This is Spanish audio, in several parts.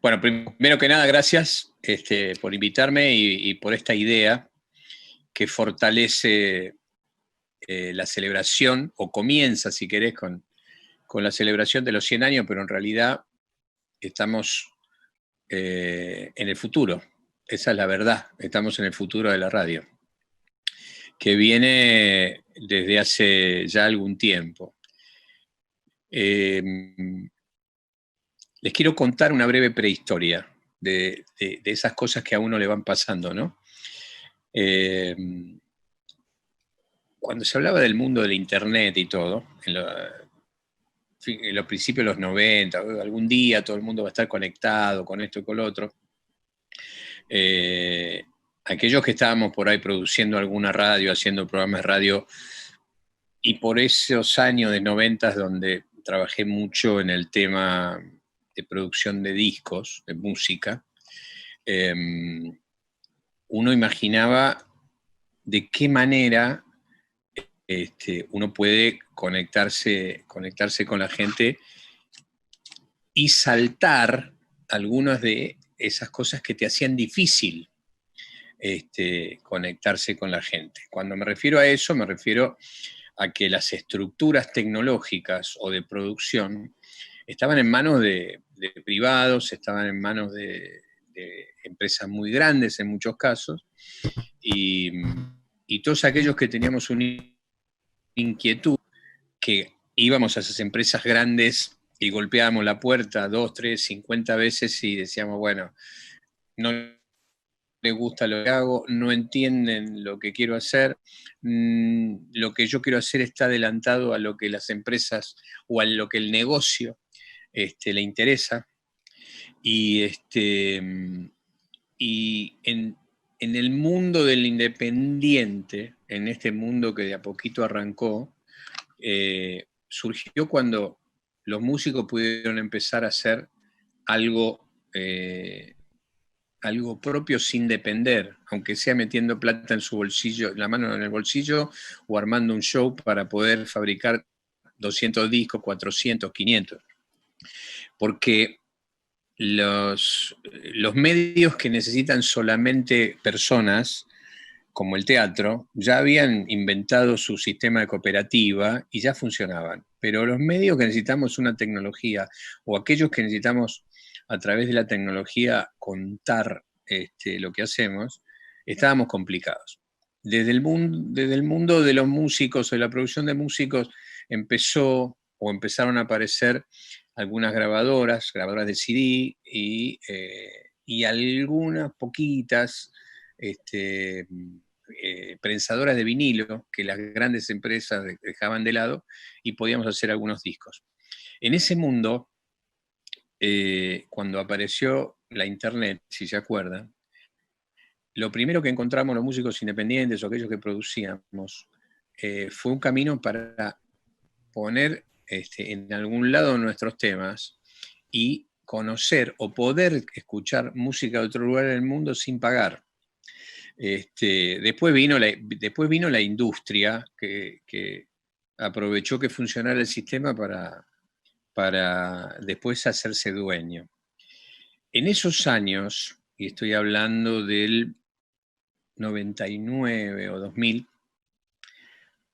Bueno, primero que nada, gracias por invitarme y por esta idea que fortalece la celebración, o comienza, si querés, con la celebración de los 100 años, pero en realidad estamos en el futuro. Esa es la verdad, estamos en el futuro de la radio, que viene desde hace ya algún tiempo. Eh, Les quiero contar una breve prehistoria de esas cosas que a uno le van pasando, ¿no? Eh, Cuando se hablaba del mundo del Internet y todo, en los principios de los 90, algún día todo el mundo va a estar conectado con esto y con lo otro, eh, aquellos que estábamos por ahí produciendo alguna radio, haciendo programas de radio, y por esos años de 90 donde trabajé mucho en el tema de producción de discos, de música, eh, uno imaginaba de qué manera uno puede conectarse con la gente y saltar algunas de esas cosas que te hacían difícil conectarse con la gente. Cuando me refiero a eso, me refiero a que las estructuras tecnológicas o de producción estaban en manos de privados, estaban en manos de empresas muy grandes en muchos casos, y, y todos aquellos que teníamos una inquietud, que íbamos a esas empresas grandes y golpeábamos la puerta 2, 3, 50 veces y decíamos, bueno, no les gusta lo que hago, no entienden lo que quiero hacer, lo que yo quiero hacer está adelantado a lo que las empresas o a lo que el negocio le interesa. Y, y en el mundo del independiente, en este mundo que de a poquito arrancó, surgió cuando los músicos pudieron empezar a hacer algo, algo propio sin depender, aunque sea metiendo plata en su bolsillo, la mano en el bolsillo, o armando un show para poder fabricar 200 discos, 400, 500. Porque los medios que necesitan solamente personas, como el teatro, ya habían inventado su sistema de cooperativa y ya funcionaban. Pero los medios que necesitamos una tecnología, o aquellos que necesitamos a través de la tecnología contar lo que hacemos, estábamos complicados. Desde el mundo de los músicos o de la producción de músicos empezaron a aparecer algunas grabadoras de CD y algunas poquitas este, prensadoras de vinilo que las grandes empresas dejaban de lado, y podíamos hacer algunos discos. En ese mundo, cuando apareció la internet, si se acuerdan, lo primero que encontramos los músicos independientes o aquellos que producíamos fue un camino para poner en algún lado nuestros temas y conocer o poder escuchar música de otro lugar del mundo sin pagar. Después vino la industria que aprovechó que funcionara el sistema para después hacerse dueño. En esos años, y estoy hablando del 99 o 2000,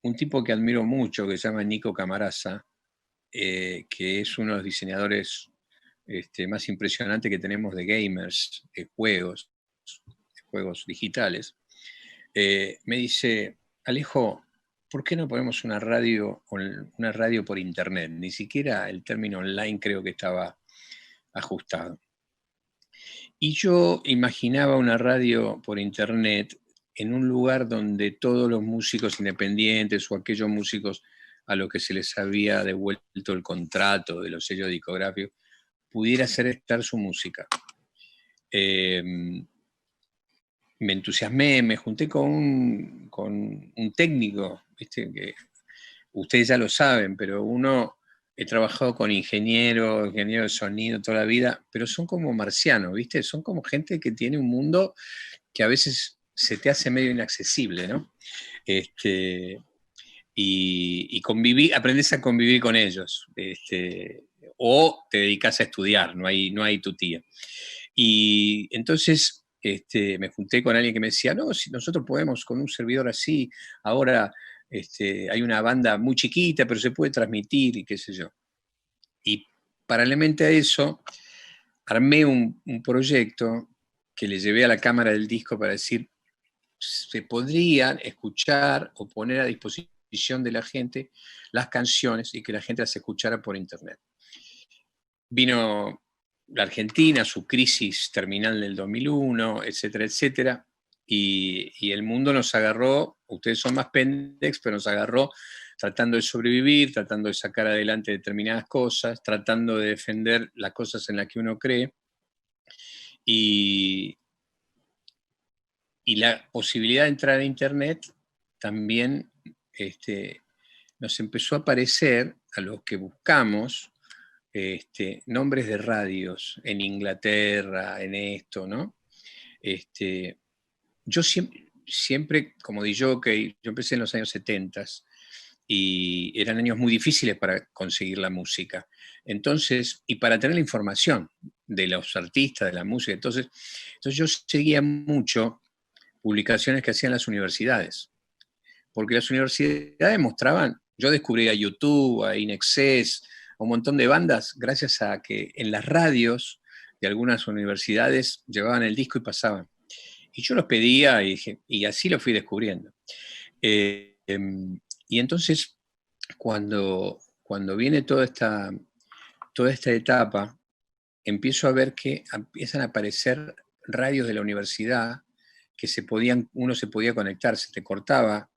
un tipo que admiro mucho, que se llama Nico Camarasa, que es uno de los diseñadores más impresionantes que tenemos de gamers, de juegos digitales, me dice, Alejo, ¿por qué no ponemos una radio por internet? Ni siquiera el término online creo que estaba ajustado. Y yo imaginaba una radio por internet en un lugar donde todos los músicos independientes o aquellos músicos a los que se les había devuelto el contrato de los sellos discográficos pudiera hacer estar su música. Me entusiasmé, me junté con un técnico, ¿viste? Que ustedes ya lo saben, pero he trabajado con ingeniero de sonido toda la vida, pero son como marcianos, ¿viste? Son como gente que tiene un mundo que a veces se te hace medio inaccesible, ¿no? Y aprendes a convivir con ellos. o te dedicas a estudiar, no hay tutía. Y entonces me junté con alguien que me decía, no, si nosotros podemos con un servidor así, ahora hay una banda muy chiquita, pero se puede transmitir y qué sé yo. Y paralelamente a eso, armé un proyecto que le llevé a la cámara del disco para decir, se podrían escuchar o poner a disposición de la gente las canciones y que la gente las escuchara por internet. Vino la Argentina, su crisis terminal del 2001, etcétera, etcétera, y el mundo nos agarró, ustedes son más pendex, pero nos agarró tratando de sobrevivir, tratando de sacar adelante determinadas cosas, tratando de defender las cosas en las que uno cree, y, y la posibilidad de entrar a Internet también nos empezó a aparecer a los que buscamos nombres de radios en Inglaterra, en esto, ¿no? Yo siempre como DJ, yo empecé en los años 70 y eran años muy difíciles para conseguir la música. Entonces, y para tener la información de los artistas, de la música, entonces yo seguía mucho publicaciones que hacían las universidades, porque las universidades mostraban, yo descubrí a YouTube, a Inexcess, a un montón de bandas, gracias a que en las radios de algunas universidades llevaban el disco y pasaban. Y yo los pedía y así lo fui descubriendo. Y entonces, cuando viene toda esta etapa, empiezo a ver que empiezan a aparecer radios de la universidad que uno se podía conectar, se te cortaba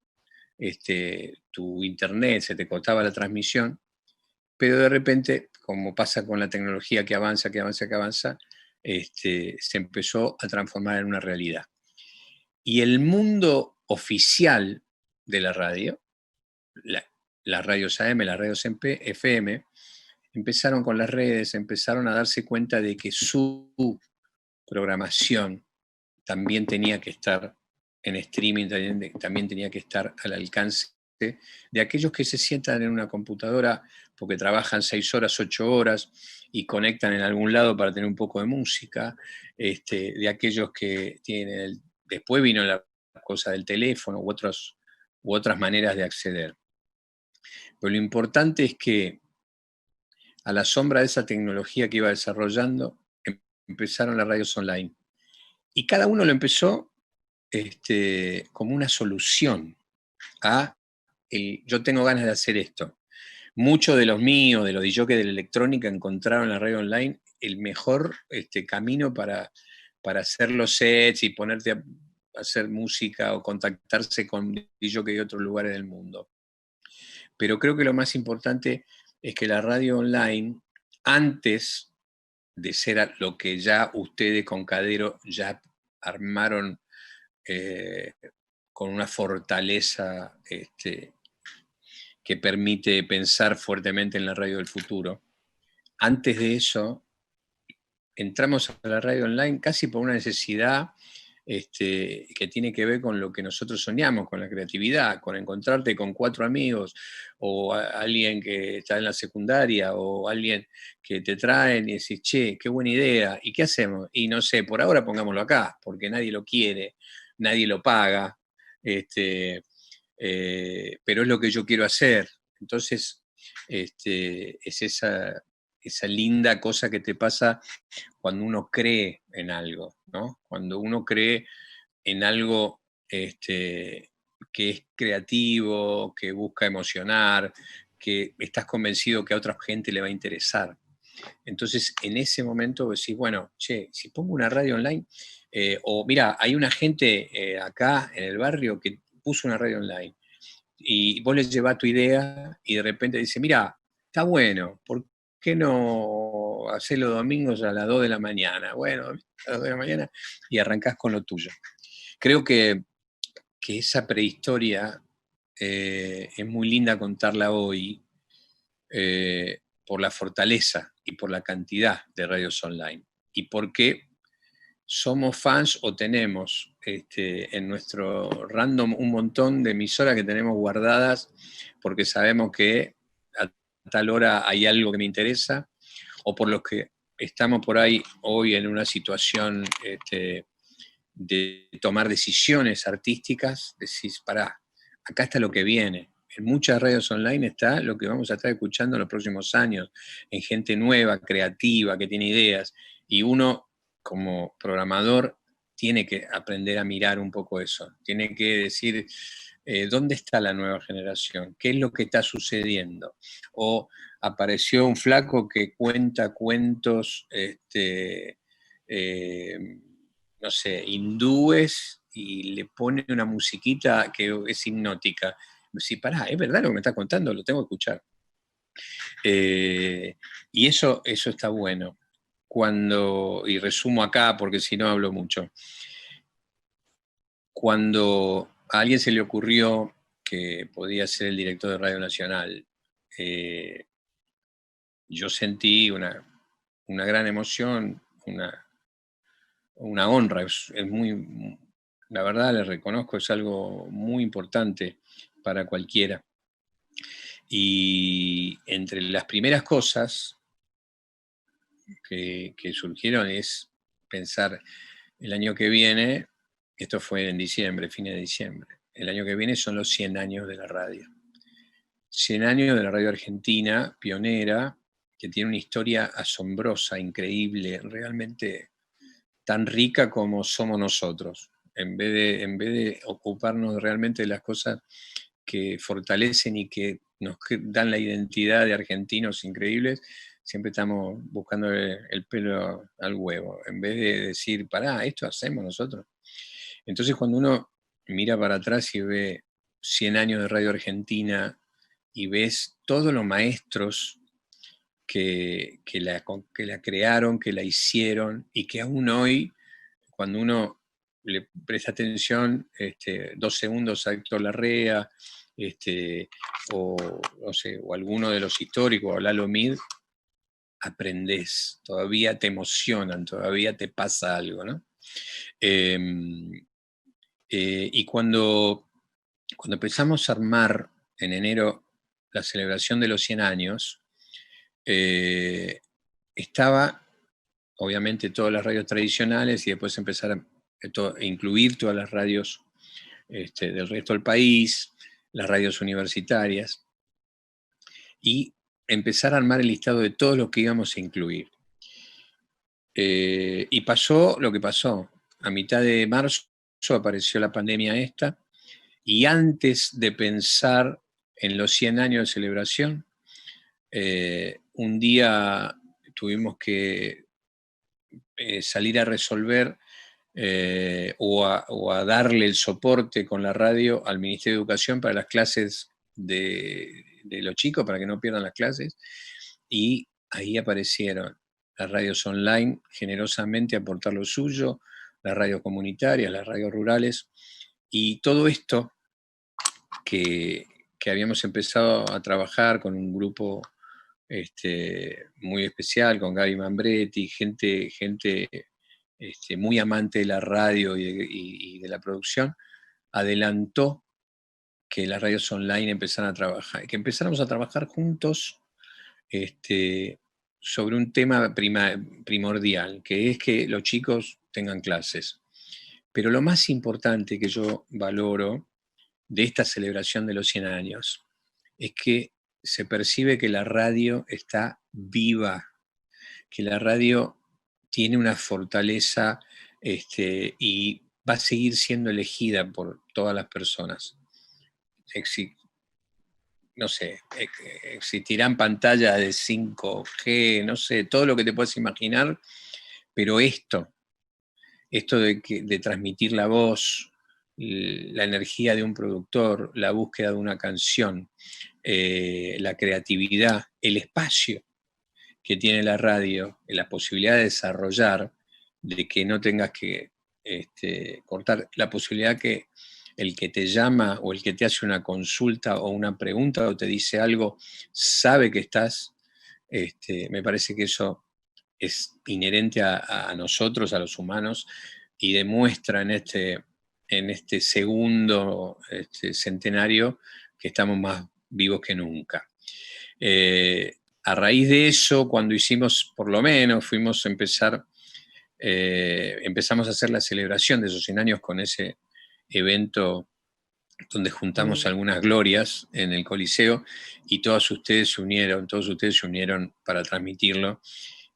tu internet, se te cortaba la transmisión, pero de repente, como pasa con la tecnología que avanza, se empezó a transformar en una realidad. Y el mundo oficial de la radio, las radios AM, las radios FM, empezaron con las redes, empezaron a darse cuenta de que su programación también tenía que estar en streaming, también tenía que estar al alcance de aquellos que se sientan en una computadora porque trabajan 6 horas, 8 horas y conectan en algún lado para tener un poco de música, de aquellos que tienen, después vino la cosa del teléfono u otras maneras de acceder. Pero lo importante es que a la sombra de esa tecnología que iba desarrollando, empezaron las radios online. Y cada uno lo empezó como una solución a yo tengo ganas de hacer esto. Muchos de los míos, de los DJs de la electrónica, encontraron en la radio online el mejor camino para hacer los sets y ponerte a hacer música o contactarse con DJs de otros lugares del mundo. Pero creo que lo más importante es que la radio online, antes de ser lo que ya ustedes con Cadero ya armaron con una fortaleza que permite pensar fuertemente en la radio del futuro. Antes de eso, entramos a la radio online casi por una necesidad que tiene que ver con lo que nosotros soñamos, con la creatividad, con encontrarte con 4 amigos, o alguien que está en la secundaria, o alguien que te traen y decís, che, qué buena idea, ¿y qué hacemos? Y no sé, por ahora pongámoslo acá, porque nadie lo quiere, nadie lo paga, pero es lo que yo quiero hacer. Entonces, es esa linda cosa que te pasa cuando uno cree en algo, ¿no? Cuando uno cree en algo que es creativo, que busca emocionar, que estás convencido que a otra gente le va a interesar. Entonces, en ese momento decís, bueno, che, si pongo una radio online, o mira, hay una gente acá en el barrio que puso una radio online, y vos les llevás tu idea y de repente dice, mira, está bueno, ¿por qué no hacer los domingos a las 2 de la mañana? Bueno, a las 2 de la mañana y arrancás con lo tuyo. Creo que esa prehistoria es muy linda contarla hoy por la fortaleza y por la cantidad de radios online y porque somos fans o tenemos en nuestro random un montón de emisoras que tenemos guardadas porque sabemos que a tal hora hay algo que me interesa o por los que estamos por ahí hoy en una situación de tomar decisiones artísticas, decís, pará, acá está lo que viene. En muchas radios online está lo que vamos a estar escuchando en los próximos años, en gente nueva, creativa, que tiene ideas, y uno como programador tiene que aprender a mirar un poco eso, tiene que decir, ¿dónde está la nueva generación? ¿Qué es lo que está sucediendo? O apareció un flaco que cuenta cuentos, eh, no sé, hindúes y le pone una musiquita que es hipnótica. Sí, pará, es verdad lo que me está contando, lo tengo que escuchar. Y eso está bueno. Y resumo acá porque si no hablo mucho, cuando a alguien se le ocurrió que podía ser el director de Radio Nacional, yo sentí una gran emoción, una honra, es muy, la verdad le reconozco, es algo muy importante para cualquiera. Y entre las primeras cosas que surgieron es pensar el año que viene, esto fue en diciembre, fines de diciembre, el año que viene son los 100 años de la radio. 100 años de la radio argentina, pionera, que tiene una historia asombrosa, increíble, realmente tan rica como somos nosotros. En vez de ocuparnos realmente de las cosas que fortalecen y que nos dan la identidad de argentinos increíbles, siempre estamos buscando el pelo al huevo, en vez de decir, pará, esto hacemos nosotros. Entonces cuando uno mira para atrás y ve 100 años de Radio Argentina y ves todos los maestros que la crearon, que la hicieron y que aún hoy, cuando uno le presta atención, 2 segundos a Héctor Larrea, o, no sé, o alguno de los históricos, o Lalo Mid, aprendés, todavía te emocionan, todavía te pasa algo, ¿no? Eh, y cuando empezamos a armar en enero la celebración de los 100 años, estaba obviamente todas las radios tradicionales y después empezar a incluir todas las radios del resto del país, las radios universitarias, y empezar a armar el listado de todo lo que íbamos a incluir. Y pasó lo que pasó. A mitad de marzo apareció la pandemia esta, y antes de pensar en los 100 años de celebración, un día tuvimos que salir a resolver o a darle el soporte con la radio al Ministerio de Educación para las clases de los chicos, para que no pierdan las clases, y ahí aparecieron las radios online, generosamente aportar lo suyo, las radios comunitarias, las radios rurales, y todo esto que, que habíamos empezado a trabajar con un grupo muy especial, con Gaby Mambretti, gente muy amante de la radio y de la producción, adelantó que las radios online empezaran a trabajar, que empezáramos a trabajar juntos sobre un tema primordial, que es que los chicos tengan clases. Pero lo más importante que yo valoro de esta celebración de los 100 años es que se percibe que la radio está viva, que la radio tiene una fortaleza y va a seguir siendo elegida por todas las personas. No sé, existirán pantallas de 5G, no sé, todo lo que te puedas imaginar, pero esto de transmitir la voz, la energía de un productor, la búsqueda de una canción, la creatividad, el espacio que tiene la radio, la posibilidad de desarrollar, de que no tengas que cortar, la posibilidad que el que te llama o el que te hace una consulta o una pregunta o te dice algo, sabe que estás, me parece que eso es inherente a nosotros, a los humanos, y demuestra en este segundo centenario que estamos más vivos que nunca. a raíz de eso, cuando hicimos, por lo menos, empezamos a hacer la celebración de esos 100 años con ese evento donde juntamos algunas glorias en el Coliseo y todos ustedes se unieron para transmitirlo,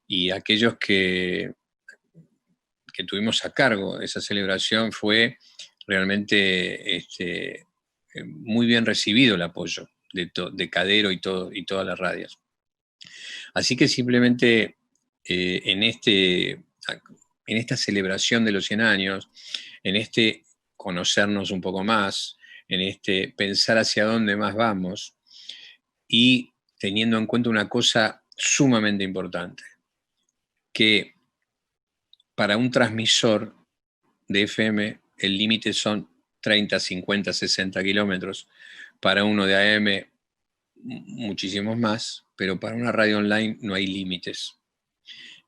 y aquellos que tuvimos a cargo esa celebración fue realmente muy bien recibido el apoyo de Cadero y todas las radios. Así que simplemente en esta celebración de los 100 años, en este conocernos un poco más, en este pensar hacia dónde más vamos, y teniendo en cuenta una cosa sumamente importante, que para un transmisor de FM el límite son 30, 50, 60 kilómetros, para uno de AM muchísimos más, pero para una radio online no hay límites.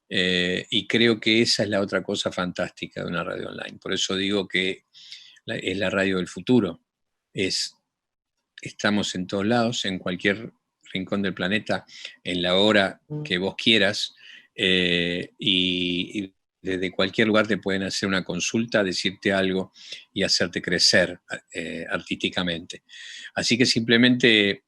Y creo que esa es la otra cosa fantástica de una radio online. Por eso digo que es la radio del futuro. Estamos en todos lados, en cualquier rincón del planeta, en la hora que vos quieras, y desde cualquier lugar te pueden hacer una consulta, decirte algo y hacerte crecer artísticamente. Así que simplemente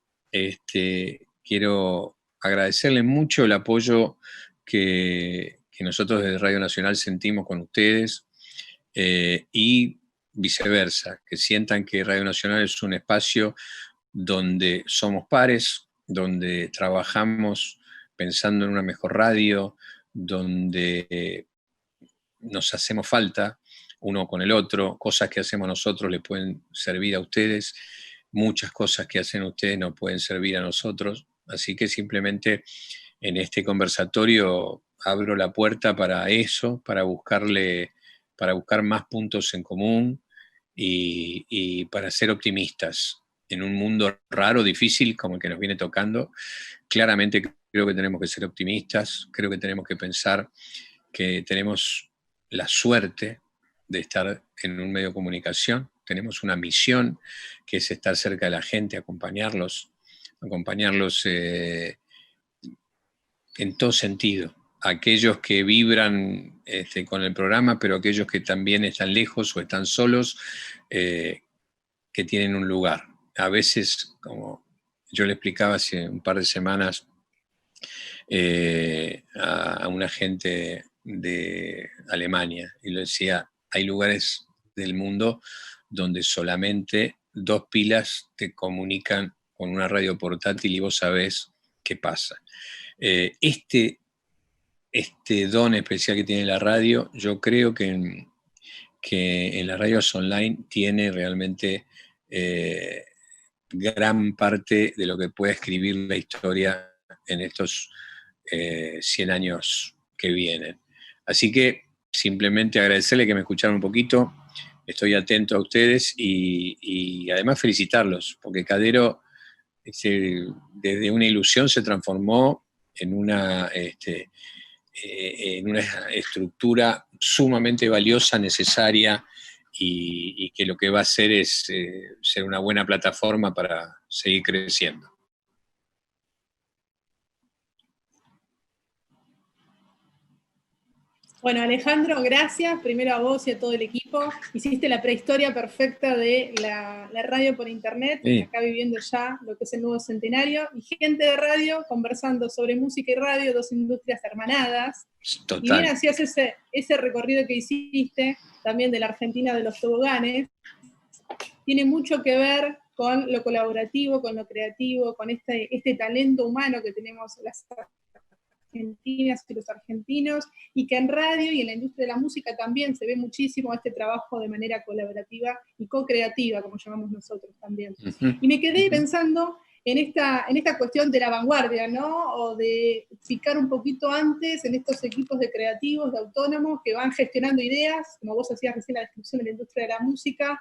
quiero agradecerles mucho el apoyo que nosotros desde Radio Nacional sentimos con ustedes, y viceversa, que sientan que Radio Nacional es un espacio donde somos pares, donde trabajamos pensando en una mejor radio, donde nos hacemos falta uno con el otro, cosas que hacemos nosotros le pueden servir a ustedes, muchas cosas que hacen ustedes nos pueden servir a nosotros, así que simplemente en este conversatorio abro la puerta para eso, para buscar más puntos en común y para ser optimistas. En un mundo raro, difícil, como el que nos viene tocando, claramente creo que tenemos que ser optimistas, creo que tenemos que pensar que tenemos la suerte de estar en un medio de comunicación, tenemos una misión que es estar cerca de la gente, acompañarlos en todo sentido. Aquellos que vibran con el programa, pero aquellos que también están lejos o están solos, que tienen un lugar. A veces, como yo le explicaba hace un par de semanas a una gente de Alemania, y le decía, hay lugares del mundo donde solamente 2 pilas te comunican con una radio portátil y vos sabés qué pasa. Este don especial que tiene la radio, yo creo que en las radios online tiene realmente gran parte de lo que puede escribir la historia en estos 100 años que vienen. Así que simplemente agradecerle que me escucharon un poquito, estoy atento a ustedes y además felicitarlos, porque Cadero desde una ilusión se transformó en una estructura sumamente valiosa, necesaria, y que lo que va a hacer es ser una buena plataforma para seguir creciendo. Bueno, Alejandro, gracias primero a vos y a todo el equipo. Hiciste la prehistoria perfecta de la radio por internet, sí. Acá viviendo ya lo que es el nuevo centenario, y gente de radio conversando sobre música y radio, 2 industrias hermanadas. Total. Y bien hacías ese recorrido que hiciste, también de la Argentina de los toboganes, tiene mucho que ver con lo colaborativo, con lo creativo, con este talento humano que tenemos las argentinas y los argentinos, y que en radio y en la industria de la música también se ve muchísimo este trabajo de manera colaborativa y co-creativa, como llamamos nosotros también. Uh-huh. Y me quedé pensando en esta cuestión de la vanguardia, ¿no? O de picar un poquito antes en estos equipos de creativos, de autónomos, que van gestionando ideas, como vos hacías recién la descripción de la industria de la música,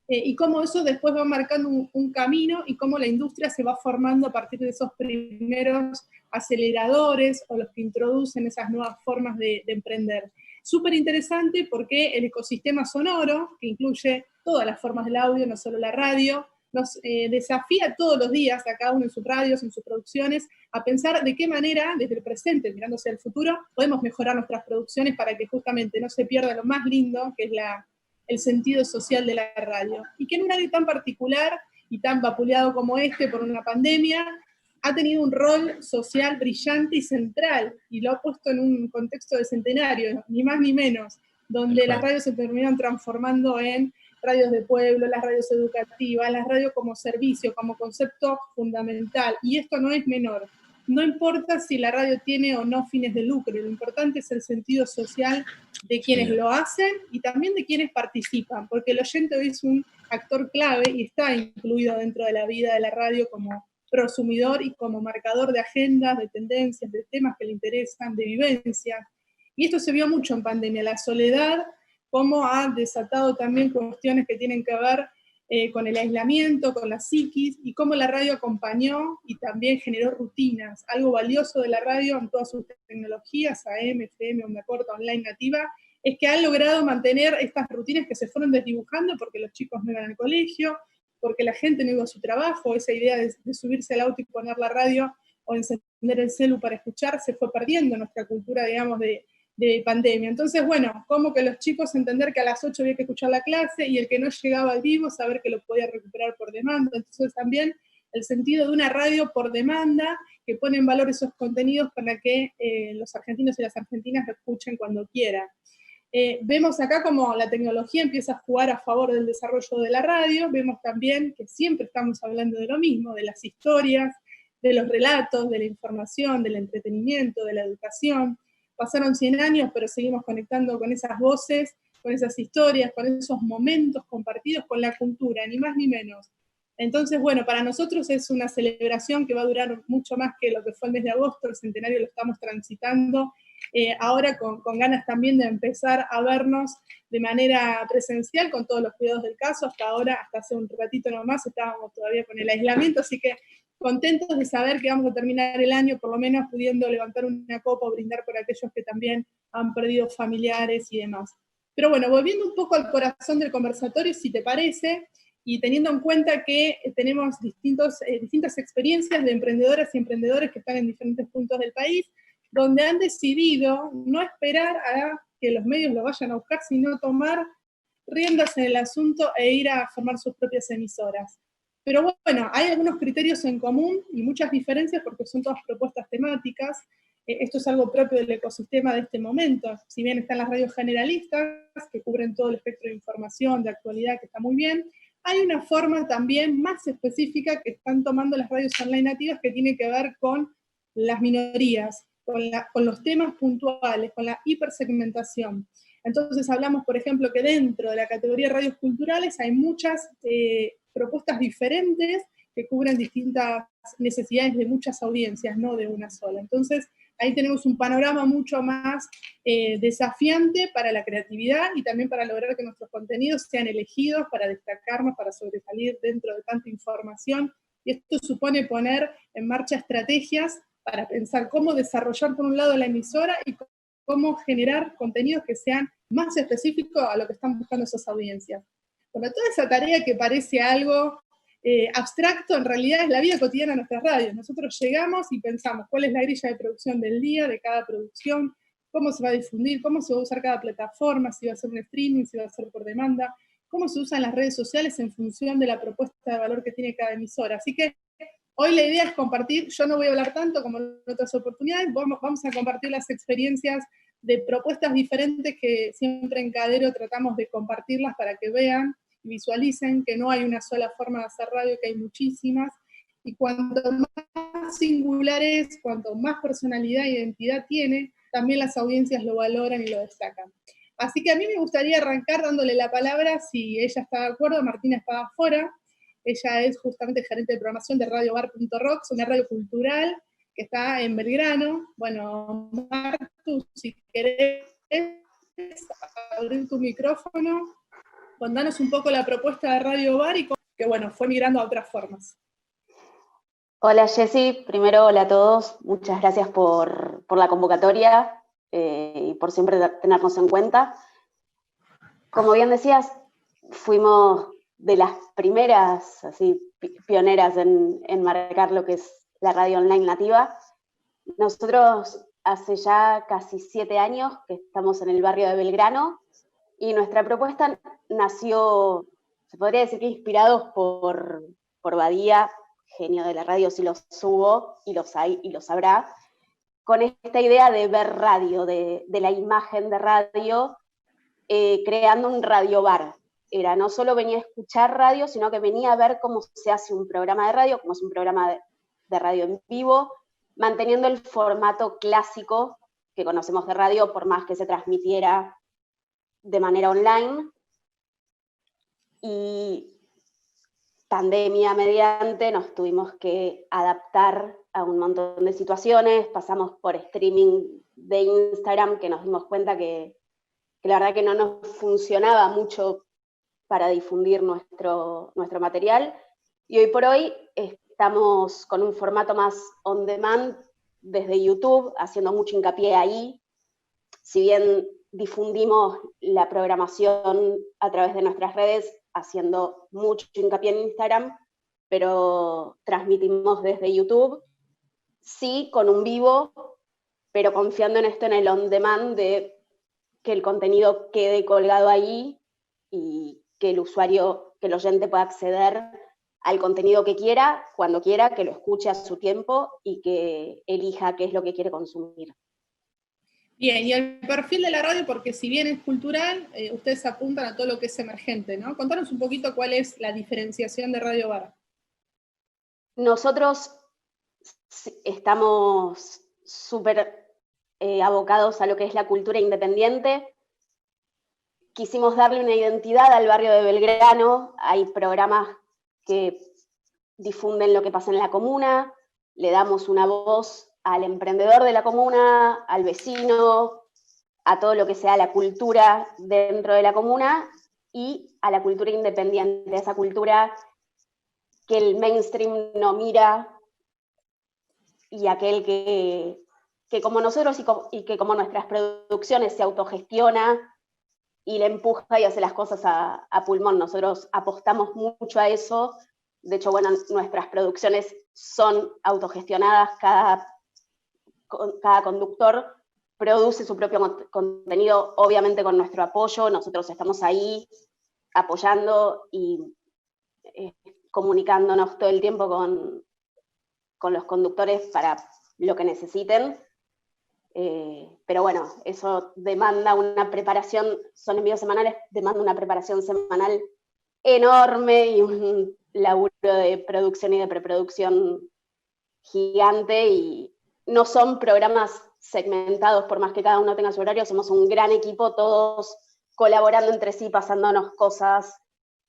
y cómo eso después va marcando un camino, y cómo la industria se va formando a partir de esos primeros aceleradores o los que introducen esas nuevas formas de emprender. Súper interesante porque el ecosistema sonoro, que incluye todas las formas del audio, no solo la radio, nos desafía todos los días a cada uno en sus radios, en sus producciones, a pensar de qué manera, desde el presente, mirándose al futuro, podemos mejorar nuestras producciones para que justamente no se pierda lo más lindo, que es el sentido social de la radio. Y que en un año tan particular y tan vapuleado como este por una pandemia, ha tenido un rol social brillante y central, y lo ha puesto en un contexto de centenario, ni más ni menos, donde las radios se terminan transformando en radios de pueblo, las radios educativas, las radios como servicio, como concepto fundamental, y esto no es menor. No importa si la radio tiene o no fines de lucro, lo importante es el sentido social de quienes lo hacen y también de quienes participan, porque el oyente hoy es un actor clave y está incluido dentro de la vida de la radio como prosumidor y como marcador de agendas, de tendencias, de temas que le interesan, de vivencias. Y esto se vio mucho en pandemia, la soledad, cómo ha desatado también cuestiones que tienen que ver con el aislamiento, con la psiquis, y cómo la radio acompañó y también generó rutinas. Algo valioso de la radio en todas sus tecnologías, AM, FM, onda corta, online, nativa, es que ha logrado mantener estas rutinas que se fueron desdibujando porque los chicos no iban al colegio, porque la gente no iba a su trabajo, esa idea de subirse al auto y poner la radio o encender el celu para escuchar, se fue perdiendo en nuestra cultura, digamos, de pandemia. Entonces, bueno, como que los chicos entender que a las 8 había que escuchar la clase y el que no llegaba al vivo, saber que lo podía recuperar por demanda. Entonces también el sentido de una radio por demanda que pone en valor esos contenidos para que los argentinos y las argentinas lo escuchen cuando quieran. Vemos acá como la tecnología empieza a jugar a favor del desarrollo de la radio, vemos también que siempre estamos hablando de lo mismo, de las historias, de los relatos, de la información, del entretenimiento, de la educación. Pasaron 100 años, pero seguimos conectando con esas voces, con esas historias, con esos momentos compartidos con la cultura, ni más ni menos. Entonces, bueno, para nosotros es una celebración que va a durar mucho más que lo que fue el mes de agosto, el centenario lo estamos transitando, ahora con ganas también de empezar a vernos de manera presencial con todos los cuidados del caso. Hasta ahora, hasta hace un ratito nomás, estábamos todavía con el aislamiento, así que contentos de saber que vamos a terminar el año por lo menos pudiendo levantar una copa o brindar por aquellos que también han perdido familiares y demás. Pero bueno, volviendo un poco al corazón del conversatorio, si te parece, y teniendo en cuenta que tenemos distintas experiencias de emprendedoras y emprendedores que están en diferentes puntos del país, donde han decidido no esperar a que los medios lo vayan a buscar, sino tomar riendas en el asunto e ir a formar sus propias emisoras. Pero bueno, hay algunos criterios en común y muchas diferencias porque son todas propuestas temáticas. Esto es algo propio del ecosistema de este momento. Si bien están las radios generalistas, que cubren todo el espectro de información, de actualidad, que está muy bien, hay una forma también más específica que están tomando las radios online nativas que tiene que ver con las minorías, con los temas puntuales, con la hipersegmentación. Entonces hablamos, por ejemplo, que dentro de la categoría de radios culturales hay muchas propuestas diferentes que cubren distintas necesidades de muchas audiencias, no de una sola. Entonces, ahí tenemos un panorama mucho más desafiante para la creatividad y también para lograr que nuestros contenidos sean elegidos para destacarnos, para sobresalir dentro de tanta información. Y esto supone poner en marcha estrategias para pensar cómo desarrollar por un lado la emisora y cómo generar contenidos que sean más específicos a lo que están buscando esas audiencias. Bueno, toda esa tarea que parece algo abstracto, en realidad es la vida cotidiana de nuestras radios. Nosotros llegamos y pensamos cuál es la grilla de producción del día, de cada producción, cómo se va a difundir, cómo se va a usar cada plataforma, si va a ser un streaming, si va a ser por demanda, cómo se usan las redes sociales en función de la propuesta de valor que tiene cada emisora. Así que hoy la idea es compartir, yo no voy a hablar tanto como en otras oportunidades, vamos a compartir las experiencias de propuestas diferentes que siempre en Cadero tratamos de compartirlas para que vean y visualicen que no hay una sola forma de hacer radio, que hay muchísimas, y cuanto más singular es, cuanto más personalidad e identidad tiene, también las audiencias lo valoran y lo destacan. Así que a mí me gustaría arrancar dándole la palabra, si ella está de acuerdo, a Martina Espadafora. Ella es justamente gerente de programación de radiobar.rocks, una radio cultural que está en Belgrano. Bueno, Martu, si querés abrir tu micrófono, contanos un poco la propuesta de Radio Bar y cómo, que bueno, fue migrando a otras formas. Hola Jessy, primero hola a todos, muchas gracias por la convocatoria y por siempre tenernos en cuenta. Como bien decías, fuimos de las primeras, así, pioneras en marcar lo que es la radio online nativa. Nosotros hace ya casi 7 años que estamos en el barrio de Belgrano, y nuestra propuesta nació, se podría decir que inspirados por Badía, genio de la radio, si los hubo, y los hay, y los habrá, con esta idea de ver radio, de la imagen de radio, creando un radio bar. No solo venía a escuchar radio, sino que venía a ver cómo se hace un programa de radio, cómo es un programa de radio en vivo, manteniendo el formato clásico que conocemos de radio, por más que se transmitiera de manera online. Y pandemia mediante, nos tuvimos que adaptar a un montón de situaciones, pasamos por streaming de Instagram, que nos dimos cuenta que la verdad que no nos funcionaba mucho para difundir nuestro material, y hoy por hoy estamos con un formato más on demand desde YouTube, haciendo mucho hincapié ahí. Si bien difundimos la programación a través de nuestras redes, haciendo mucho hincapié en Instagram, pero transmitimos desde YouTube, sí, con un vivo, pero confiando en esto, en el on demand, de que el contenido quede colgado ahí y que el usuario, que el oyente pueda acceder al contenido que quiera, cuando quiera, que lo escuche a su tiempo y que elija qué es lo que quiere consumir. Bien, y el perfil de la radio, porque si bien es cultural, ustedes apuntan a todo lo que es emergente, ¿no? Contanos un poquito cuál es la diferenciación de Radio Bar. Nosotros estamos súper abocados a lo que es la cultura independiente. Quisimos darle una identidad al barrio de Belgrano. Hay programas que difunden lo que pasa en la comuna, le damos una voz al emprendedor de la comuna, al vecino, a todo lo que sea la cultura dentro de la comuna, y a la cultura independiente, esa cultura que el mainstream no mira, y aquel que como nosotros y que como nuestras producciones se autogestiona y le empuja y hace las cosas a pulmón. Nosotros apostamos mucho a eso. De hecho, bueno, nuestras producciones son autogestionadas, cada conductor produce su propio contenido, obviamente con nuestro apoyo. Nosotros estamos ahí apoyando y comunicándonos todo el tiempo con los conductores para lo que necesiten. Pero bueno, eso demanda una preparación, son envíos semanales, demanda una preparación semanal enorme y un laburo de producción y de preproducción gigante, y no son programas segmentados, por más que cada uno tenga su horario. Somos un gran equipo, todos colaborando entre sí, pasándonos cosas,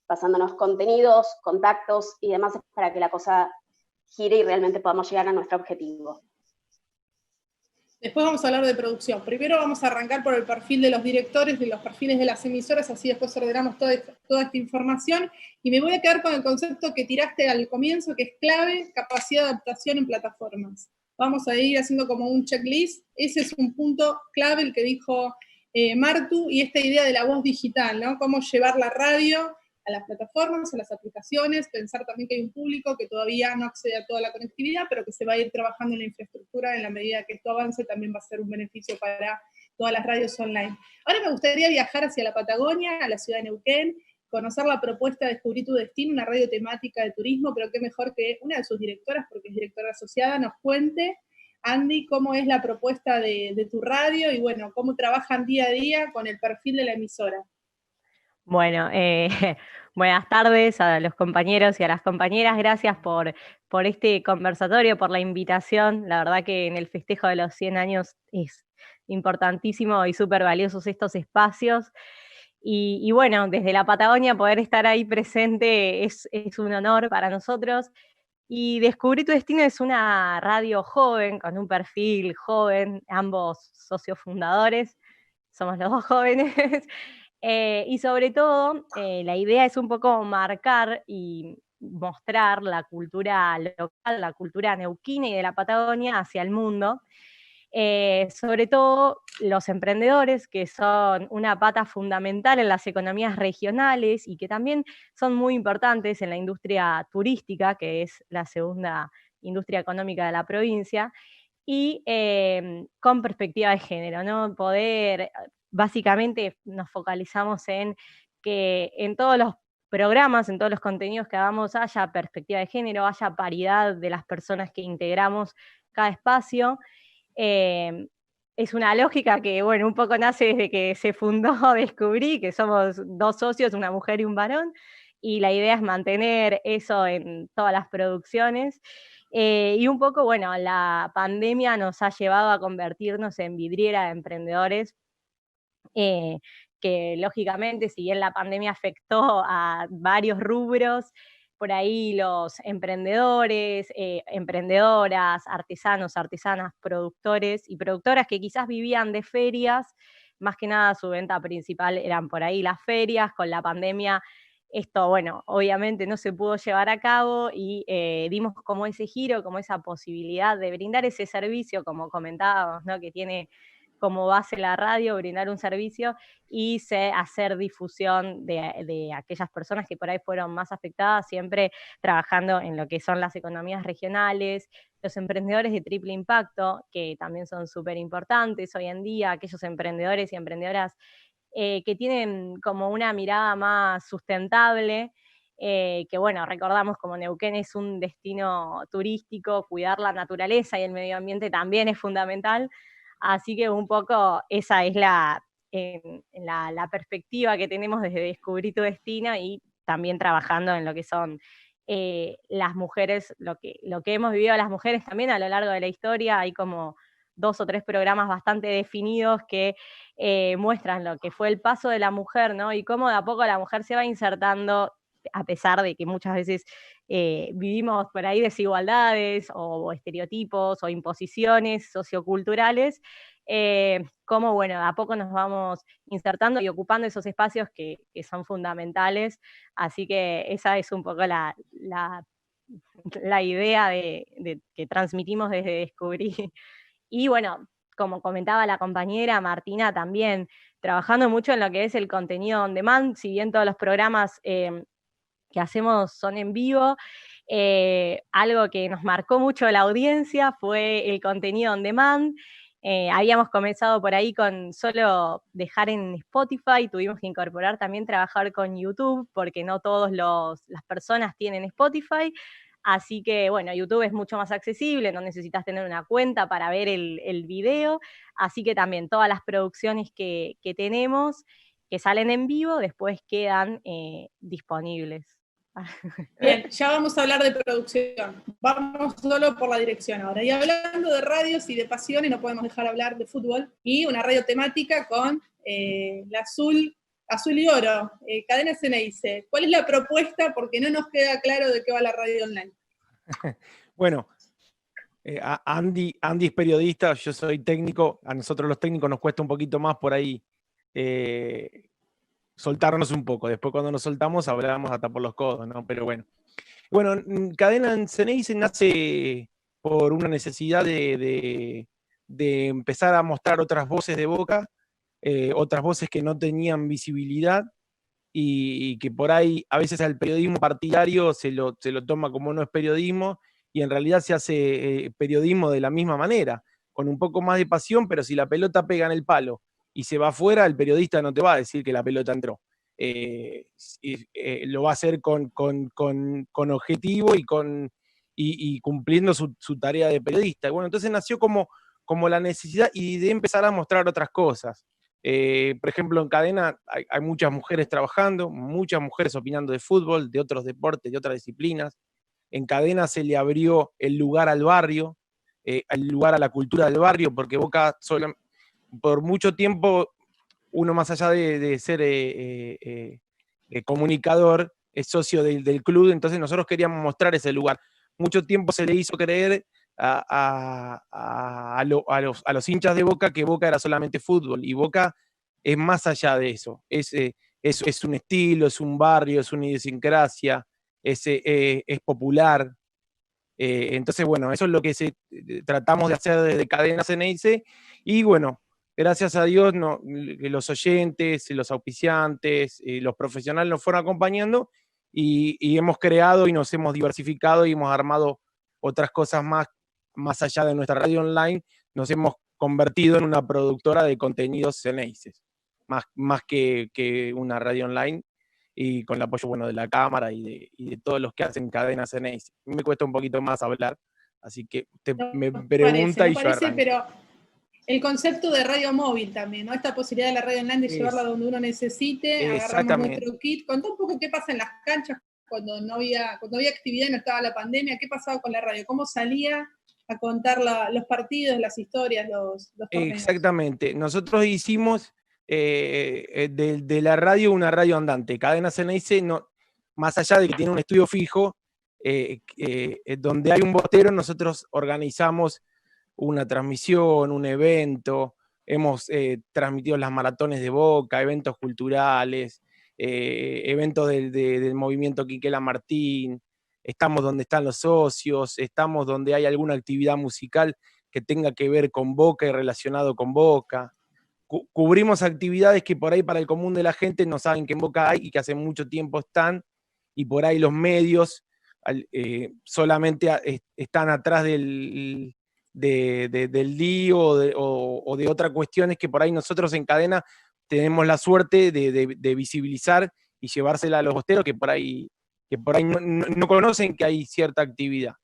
pasándonos contenidos, contactos y demás, para que la cosa gire y realmente podamos llegar a nuestro objetivo. Después vamos a hablar de producción. Primero vamos a arrancar por el perfil de los directores, de los perfiles de las emisoras, así después ordenamos toda esta información, y me voy a quedar con el concepto que tiraste al comienzo, que es clave: capacidad de adaptación en plataformas. Vamos a ir haciendo como un checklist. Ese es un punto clave, el que dijo Martu, y esta idea de la voz digital, ¿no? Cómo llevar la radio a las plataformas, a las aplicaciones, pensar también que hay un público que todavía no accede a toda la conectividad, pero que se va a ir trabajando en la infraestructura. En la medida que esto avance, también va a ser un beneficio para todas las radios online. Ahora me gustaría viajar hacia la Patagonia, a la ciudad de Neuquén, conocer la propuesta de Descubrí tu Destino, una radio temática de turismo, pero qué mejor que una de sus directoras, porque es directora asociada, nos cuente, Andy, cómo es la propuesta de tu radio y, bueno, cómo trabajan día a día con el perfil de la emisora. Bueno, buenas tardes a los compañeros y a las compañeras. Gracias por este conversatorio, por la invitación. La verdad que en el festejo de los 100 años es importantísimo y súper valiosos estos espacios. Y bueno, desde la Patagonia poder estar ahí presente es un honor para nosotros. Y Descubrí tu Destino es una radio joven, con un perfil joven, ambos socios fundadores, somos los dos jóvenes. Y sobre todo, la idea es un poco marcar y mostrar la cultura local, la cultura neuquina y de la Patagonia hacia el mundo. sobre todo los emprendedores, que son una pata fundamental en las economías regionales y que también son muy importantes en la industria turística, que es la segunda industria económica de la provincia, y con perspectiva de género, ¿no? Básicamente nos focalizamos en que en todos los programas, en todos los contenidos que hagamos haya perspectiva de género, haya paridad de las personas que integramos cada espacio. Es una lógica que, bueno, un poco nace desde que se fundó Descubrí, que somos 2 socios, una mujer y un varón, y la idea es mantener eso en todas las producciones. Y un poco, bueno, la pandemia nos ha llevado a convertirnos en vidriera de emprendedores, que lógicamente, si bien la pandemia afectó a varios rubros, por ahí los emprendedores, emprendedoras, artesanos, artesanas, productores y productoras que quizás vivían de ferias, más que nada su venta principal eran por ahí las ferias. Con la pandemia esto, bueno, obviamente no se pudo llevar a cabo y dimos como ese giro, como esa posibilidad de brindar ese servicio, como comentábamos, ¿no? Que tiene como base la radio, brindar un servicio y hacer difusión de aquellas personas que por ahí fueron más afectadas, siempre trabajando en lo que son las economías regionales, los emprendedores de triple impacto, que también son súper importantes hoy en día, aquellos emprendedores y emprendedoras que tienen como una mirada más sustentable, que bueno, recordamos como Neuquén es un destino turístico, cuidar la naturaleza y el medio ambiente también es fundamental. Así que un poco esa es la perspectiva que tenemos desde Descubrí tu Destino, y también trabajando en lo que son las mujeres, lo que hemos vivido las mujeres también a lo largo de la historia. Hay como 2 o 3 programas bastante definidos que muestran lo que fue el paso de la mujer, ¿no? Y cómo de a poco la mujer se va insertando, a pesar de que muchas veces vivimos por ahí desigualdades o estereotipos o imposiciones socioculturales, cómo, bueno, de a poco nos vamos insertando y ocupando esos espacios que son fundamentales. Así que esa es un poco la idea que transmitimos desde Descubrí. Y bueno, como comentaba la compañera Martina, también trabajando mucho en lo que es el contenido on demand. Si bien todos los programas que hacemos son en vivo, algo que nos marcó mucho la audiencia fue el contenido on demand. Habíamos comenzado por ahí con solo dejar en Spotify, tuvimos que incorporar también trabajar con YouTube, porque no todas las personas tienen Spotify. Así que, bueno, YouTube es mucho más accesible, no necesitas tener una cuenta para ver el video. Así que también todas las producciones que tenemos, que salen en vivo, después quedan disponibles. Bien, ya vamos a hablar de producción. Vamos solo por la dirección ahora. Y hablando de radios y de pasiones, no podemos dejar de hablar de fútbol. Y una radio temática con la azul y oro. Cadena Ceneice. ¿Cuál es la propuesta? Porque no nos queda claro de qué va la radio online. Bueno, Andy es periodista, yo soy técnico. A nosotros los técnicos nos cuesta un poquito más por ahí soltarnos un poco. Después cuando nos soltamos hablamos hasta por los codos, ¿no? Pero bueno. Bueno, Cadena Ceneice nace por una necesidad de empezar a mostrar otras voces de Boca, otras voces que no tenían visibilidad y que por ahí a veces al periodismo partidario se lo toma como no es periodismo, y en realidad se hace periodismo de la misma manera, con un poco más de pasión, pero si la pelota pega en el palo y se va afuera, el periodista no te va a decir que la pelota entró. Lo va a hacer con objetivo y cumpliendo su tarea de periodista. Bueno, entonces nació como la necesidad y de empezar a mostrar otras cosas. Por ejemplo, en Cadena hay muchas mujeres trabajando, muchas mujeres opinando de fútbol, de otros deportes, de otras disciplinas. En Cadena se le abrió el lugar al barrio, el lugar a la cultura del barrio, porque Boca por mucho tiempo, uno más allá de ser comunicador, es socio del club, entonces nosotros queríamos mostrar ese lugar. Mucho tiempo se le hizo creer a los hinchas de Boca que Boca era solamente fútbol, y Boca es más allá de eso. Es un estilo, es un barrio, es una idiosincrasia, es popular. Entonces, bueno, eso es lo que tratamos de hacer desde Cadena Ceneice, y bueno, gracias a Dios los oyentes, los auspiciantes, los profesionales nos fueron acompañando, y hemos creado y nos hemos diversificado y hemos armado otras cosas más allá de nuestra radio online. Nos hemos convertido en una productora de contenidos Ceneices, más que una radio online, y con el apoyo, bueno, de la cámara y de todos los que hacen Cadena Ceneice. A mí me cuesta un poquito más hablar, así que usted me pregunta y yo arranco. Pero el concepto de radio móvil también, ¿no? Esta posibilidad de la radio online de llevarla donde uno necesite, agarramos nuestro kit. Contá un poco qué pasa en las canchas cuando no había actividad y no estaba la pandemia, qué pasaba con la radio, cómo salía a contar los partidos, las historias, los torneos. Exactamente. Nosotros hicimos de la radio una radio andante. Cadena Ceneice, no, más allá de que tiene un estudio fijo, donde hay un bostero, nosotros organizamos una transmisión, un evento, hemos transmitido las maratones de Boca, eventos culturales, eventos del movimiento Quiquela Martín, estamos donde están los socios, estamos donde hay alguna actividad musical que tenga que ver con Boca y relacionado con Boca. Cubrimos actividades que por ahí para el común de la gente no saben que en Boca hay y que hace mucho tiempo están, y por ahí los medios solamente están atrás del lío o de otras cuestiones que por ahí nosotros en Cadena tenemos la suerte de visibilizar y llevársela a los bosteros que por ahí no conocen que hay cierta actividad.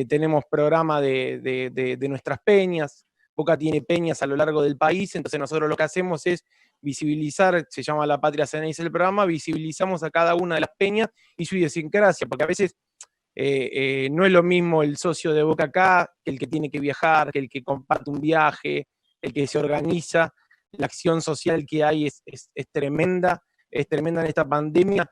Tenemos programa de nuestras peñas. Boca tiene peñas a lo largo del país, entonces nosotros lo que hacemos es visibilizar, se llama La Patria Ceneice el programa, visibilizamos a cada una de las peñas y su idiosincrasia, porque a veces no es lo mismo el socio de Boca acá que el que tiene que viajar, que el que comparte un viaje, el que se organiza. La acción social que hay es tremenda en esta pandemia.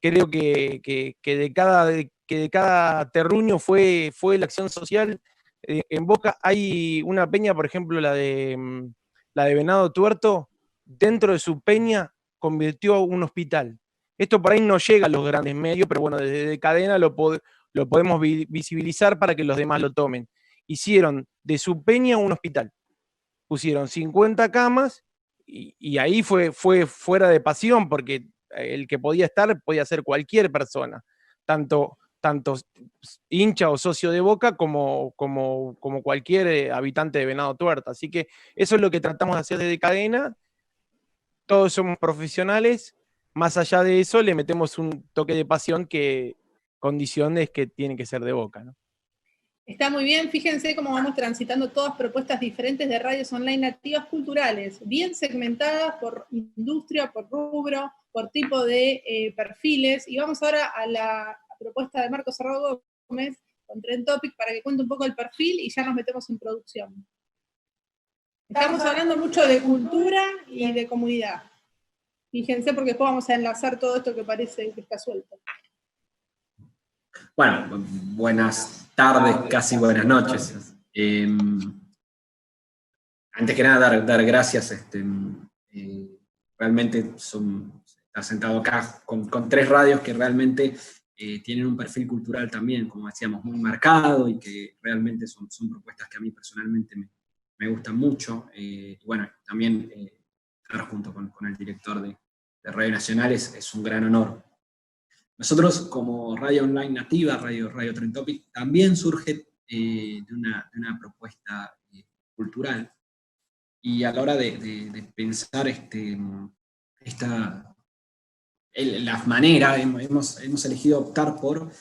Creo que de cada terruño fue la acción social. En Boca hay una peña, por ejemplo, la de Venado Tuerto, dentro de su peña convirtió un hospital. Esto por ahí no llega a los grandes medios, pero bueno, desde Cadena lo podemos visibilizar para que los demás lo tomen. Hicieron de su peña un hospital. Pusieron 50 camas y ahí fue fuera de pasión, porque el que podía estar podía ser cualquier persona, tanto hincha o socio de Boca como cualquier habitante de Venado Tuerto. Así que eso es lo que tratamos de hacer desde Cadena. Todos somos profesionales. Más allá de eso, le metemos un toque de pasión, que condiciones que tienen que ser de Boca, ¿no? Está muy bien, fíjense cómo vamos transitando todas propuestas diferentes de radios online nativas culturales, bien segmentadas por industria, por rubro, por tipo de perfiles. Y vamos ahora a la propuesta de Marcos Serrado Gómez con Trend Topic para que cuente un poco el perfil y ya nos metemos en producción. Estamos hablando mucho de cultura y de comunidad. Fíjense, porque después vamos a enlazar todo esto que parece que está suelto. Bueno, buenas tardes, casi buenas noches. Antes que nada, dar gracias. Realmente está sentado acá con tres radios que realmente tienen un perfil cultural también, como decíamos, muy marcado, y que realmente son propuestas que a mí personalmente me gustan mucho. Bueno, también estar junto con el director de Radio Nacional es un gran honor. Nosotros, como radio online nativa, Radio Trend Topic, también surge de una propuesta cultural, y a la hora de pensar las maneras, hemos elegido optar por,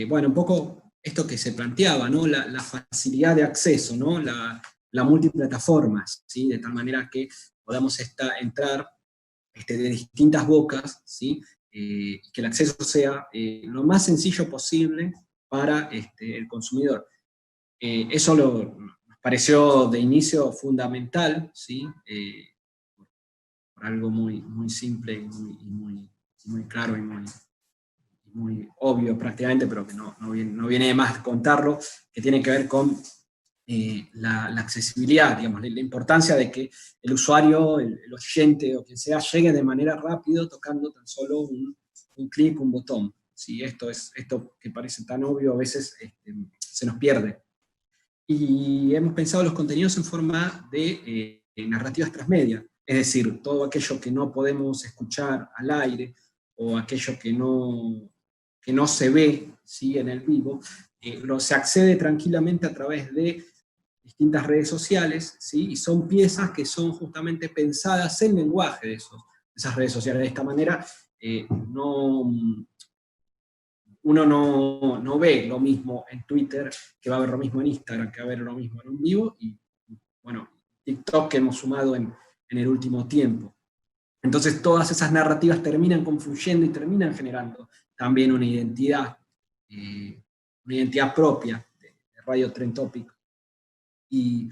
bueno, un poco esto que se planteaba, ¿no? La facilidad de acceso, ¿no? La multiplataforma, ¿sí? De tal manera que podamos entrar de distintas bocas, ¿sí? Que el acceso sea lo más sencillo posible para el consumidor. Eso nos pareció de inicio fundamental, ¿sí? Por algo muy simple y muy claro y muy obvio prácticamente, pero que no viene de más contarlo, que tiene que ver con la accesibilidad, digamos, la importancia de que el usuario, el oyente o quien sea, llegue de manera rápida tocando tan solo un clic, un botón, ¿sí? Esto que parece tan obvio a veces se nos pierde. Y hemos pensado los contenidos en forma de narrativas transmedia, es decir, todo aquello que no podemos escuchar al aire, o aquello que no se ve, ¿sí?, en el vivo, se accede tranquilamente a través de distintas redes sociales, ¿sí? Y son piezas que son justamente pensadas en lenguaje de esas redes sociales. De esta manera, uno no ve lo mismo en Twitter, que va a ver lo mismo en Instagram, que va a ver lo mismo en un vivo, y bueno, TikTok que hemos sumado en el último tiempo. Entonces todas esas narrativas terminan confluyendo y terminan generando también una identidad propia de Radio Trend Topic. Y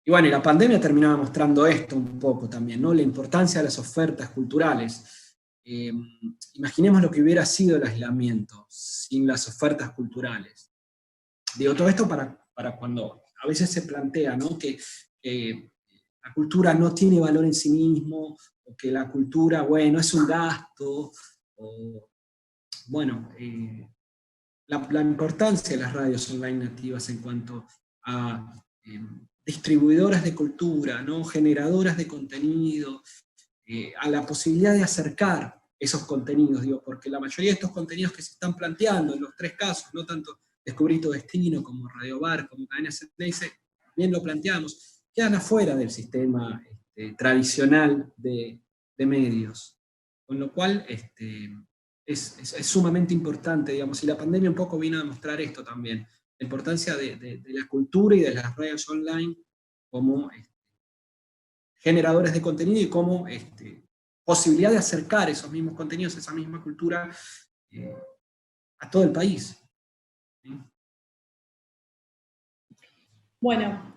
bueno, y la pandemia terminaba mostrando esto un poco también, ¿no? La importancia de las ofertas culturales. Imaginemos lo que hubiera sido el aislamiento sin las ofertas culturales. Digo, todo esto para cuando a veces se plantea, ¿no?, que la cultura no tiene valor en sí mismo, o que la cultura, bueno, es un gasto, o bueno, la importancia de las radios online nativas en cuanto a distribuidoras de cultura, ¿no?, generadoras de contenido, a la posibilidad de acercar esos contenidos, digo, porque la mayoría de estos contenidos que se están planteando en los tres casos, no tanto Descubrí tu Destino, como Radio Bar, como Cadena Ceneice, bien lo planteamos, quedan afuera del sistema tradicional de medios, con lo cual es sumamente importante, digamos, y la pandemia un poco vino a demostrar esto también, la importancia de la cultura y de las radios online como generadores de contenido y como posibilidad de acercar esos mismos contenidos, esa misma cultura a todo el país. ¿Sí? Bueno,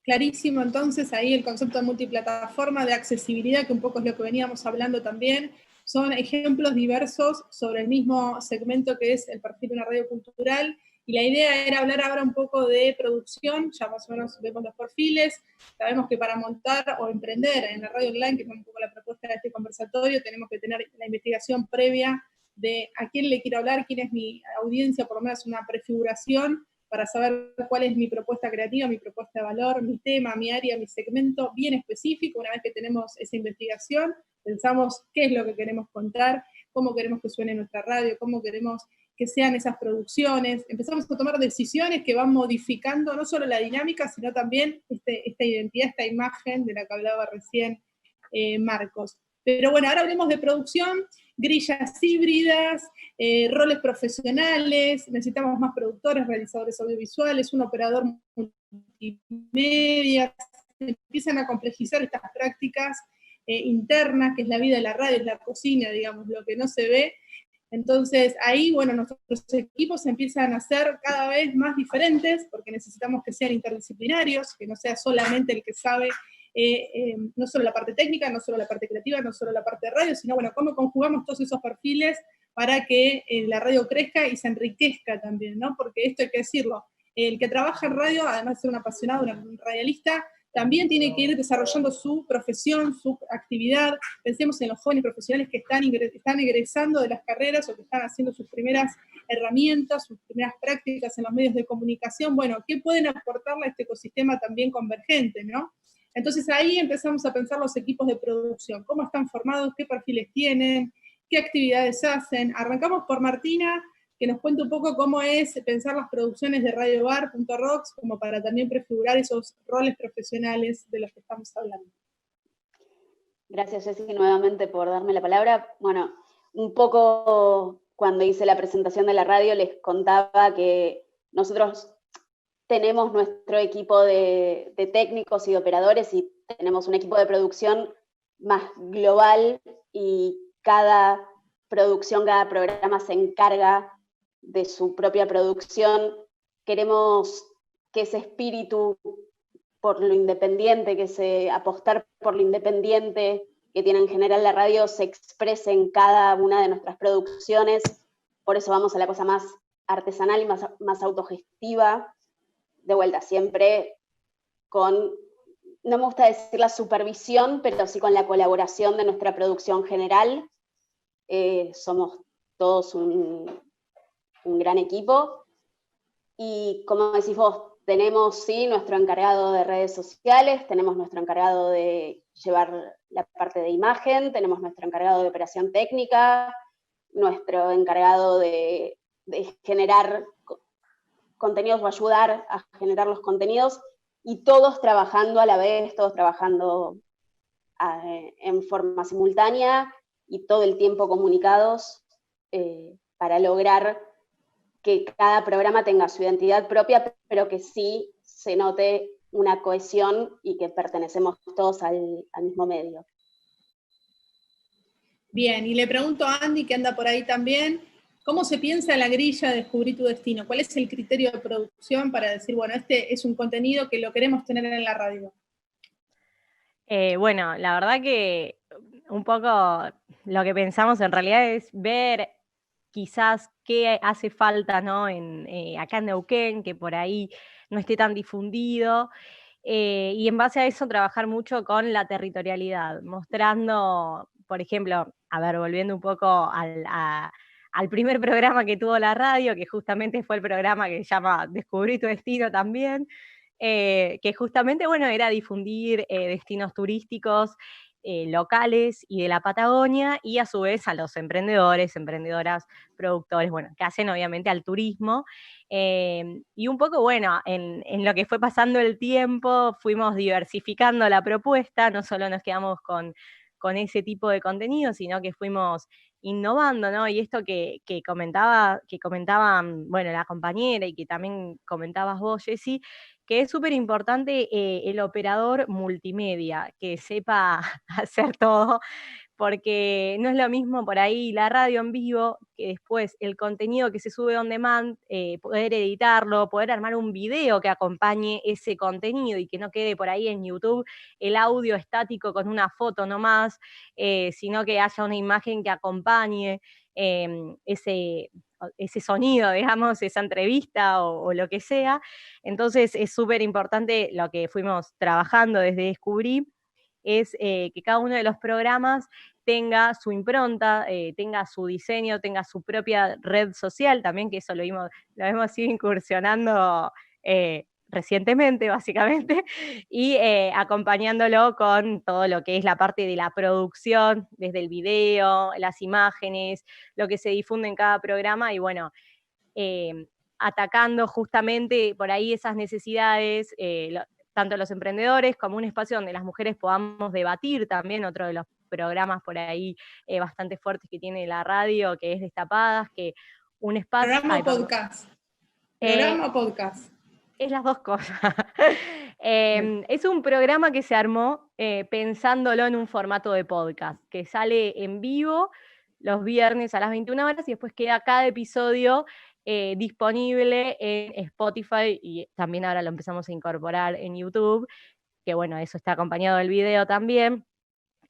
clarísimo entonces ahí el concepto de multiplataforma, de accesibilidad, que un poco es lo que veníamos hablando también. Son ejemplos diversos sobre el mismo segmento que es el perfil de una radio cultural, y la idea era hablar ahora un poco de producción, ya más o menos vemos los perfiles, sabemos que para montar o emprender en la radio online, que es un poco la propuesta de este conversatorio, tenemos que tener la investigación previa de a quién le quiero hablar, quién es mi audiencia, por lo menos una prefiguración, para saber cuál es mi propuesta creativa, mi propuesta de valor, mi tema, mi área, mi segmento bien específico. Una vez que tenemos esa investigación, pensamos qué es lo que queremos contar, cómo queremos que suene nuestra radio, cómo queremos que sean esas producciones. Empezamos a tomar decisiones que van modificando no solo la dinámica, sino también esta identidad, esta imagen de la que hablaba recién Marcos. Pero bueno, ahora hablemos de producción, grillas híbridas, roles profesionales, necesitamos más productores, realizadores audiovisuales, un operador multimedia, se empiezan a complejizar estas prácticas internas, que es la vida de la radio, es la cocina, digamos, lo que no se ve. Entonces ahí, bueno, nuestros equipos empiezan a ser cada vez más diferentes, porque necesitamos que sean interdisciplinarios, que no sea solamente el que sabe no solo la parte técnica, no solo la parte creativa, no solo la parte de radio, sino, bueno, cómo conjugamos todos esos perfiles para que la radio crezca y se enriquezca también, ¿no? Porque esto hay que decirlo, el que trabaja en radio, además de ser un apasionado, un radialista, también tiene que ir desarrollando su profesión, su actividad. Pensemos en los jóvenes profesionales que están egresando de las carreras o que están haciendo sus primeras herramientas, sus primeras prácticas en los medios de comunicación. Bueno, ¿qué pueden aportarle a este ecosistema también convergente, ¿no? Entonces ahí empezamos a pensar los equipos de producción, cómo están formados, qué perfiles tienen, qué actividades hacen. Arrancamos por Martina, que nos cuente un poco cómo es pensar las producciones de Radio Bar.rocks, como para también prefigurar esos roles profesionales de los que estamos hablando. Gracias, Jessy, nuevamente por darme la palabra. Bueno, un poco cuando hice la presentación de la radio les contaba que nosotros tenemos nuestro equipo de técnicos y de operadores, y tenemos un equipo de producción más global, y cada producción, cada programa se encarga de su propia producción. Queremos que ese espíritu por lo independiente, apostar por lo independiente que tiene en general la radio, se exprese en cada una de nuestras producciones. Por eso vamos a la cosa más artesanal y más autogestiva. De vuelta, siempre con, no me gusta decir la supervisión, pero sí con la colaboración de nuestra producción general. Somos todos un gran equipo. Y como decís vos, tenemos sí nuestro encargado de redes sociales, tenemos nuestro encargado de llevar la parte de imagen, tenemos nuestro encargado de operación técnica, nuestro encargado de generar contenidos o ayudar a generar los contenidos, y todos trabajando a la vez, todos trabajando en forma simultánea y todo el tiempo comunicados para lograr que cada programa tenga su identidad propia, pero que sí se note una cohesión y que pertenecemos todos al mismo medio. Bien, y le pregunto a Andy, que anda por ahí también, ¿cómo se piensa la grilla de Descubrí tu Destino? ¿Cuál es el criterio de producción para decir, bueno, este es un contenido que lo queremos tener en la radio? Bueno, la verdad que un poco lo que pensamos en realidad es ver quizás qué hace falta, ¿no? Acá en Neuquén, que por ahí no esté tan difundido, y en base a eso trabajar mucho con la territorialidad, mostrando, por ejemplo, a ver, volviendo un poco al primer programa que tuvo la radio, que justamente fue el programa que se llama Descubrí tu Destino también, que justamente, bueno, era difundir destinos turísticos locales y de la Patagonia, y a su vez a los emprendedores, emprendedoras, productores, bueno, que hacen obviamente al turismo. Y un poco, bueno, en lo que fue pasando el tiempo, fuimos diversificando la propuesta, no solo nos quedamos con ese tipo de contenido, sino que fuimos innovando, ¿no? Y esto que comentaban, bueno, la compañera y que también comentabas vos, Jessy, que es súper importante el operador multimedia, que sepa hacer todo, porque no es lo mismo por ahí la radio en vivo, que después el contenido que se sube on demand, poder editarlo, poder armar un video que acompañe ese contenido y que no quede por ahí en YouTube el audio estático con una foto nomás, sino que haya una imagen que acompañe ese sonido, digamos, esa entrevista o lo que sea. Entonces es súper importante lo que fuimos trabajando desde Descubrí, es que cada uno de los programas tenga su impronta, tenga su diseño, tenga su propia red social también, que eso lo hemos ido incursionando recientemente, básicamente, y acompañándolo con todo lo que es la parte de la producción, desde el video, las imágenes, lo que se difunde en cada programa, y bueno, atacando justamente por ahí esas necesidades, tanto los emprendedores como un espacio donde las mujeres podamos debatir también, otro de los programas por ahí bastante fuertes que tiene la radio, que es Destapadas, que un espacio... ¿Programa o podcast? ¿Programa o podcast? Es las dos cosas. Es un programa que se armó pensándolo en un formato de podcast, que sale en vivo los viernes a las 21 horas y después queda cada episodio disponible en Spotify, y también ahora lo empezamos a incorporar en YouTube, que bueno, eso está acompañado del video también.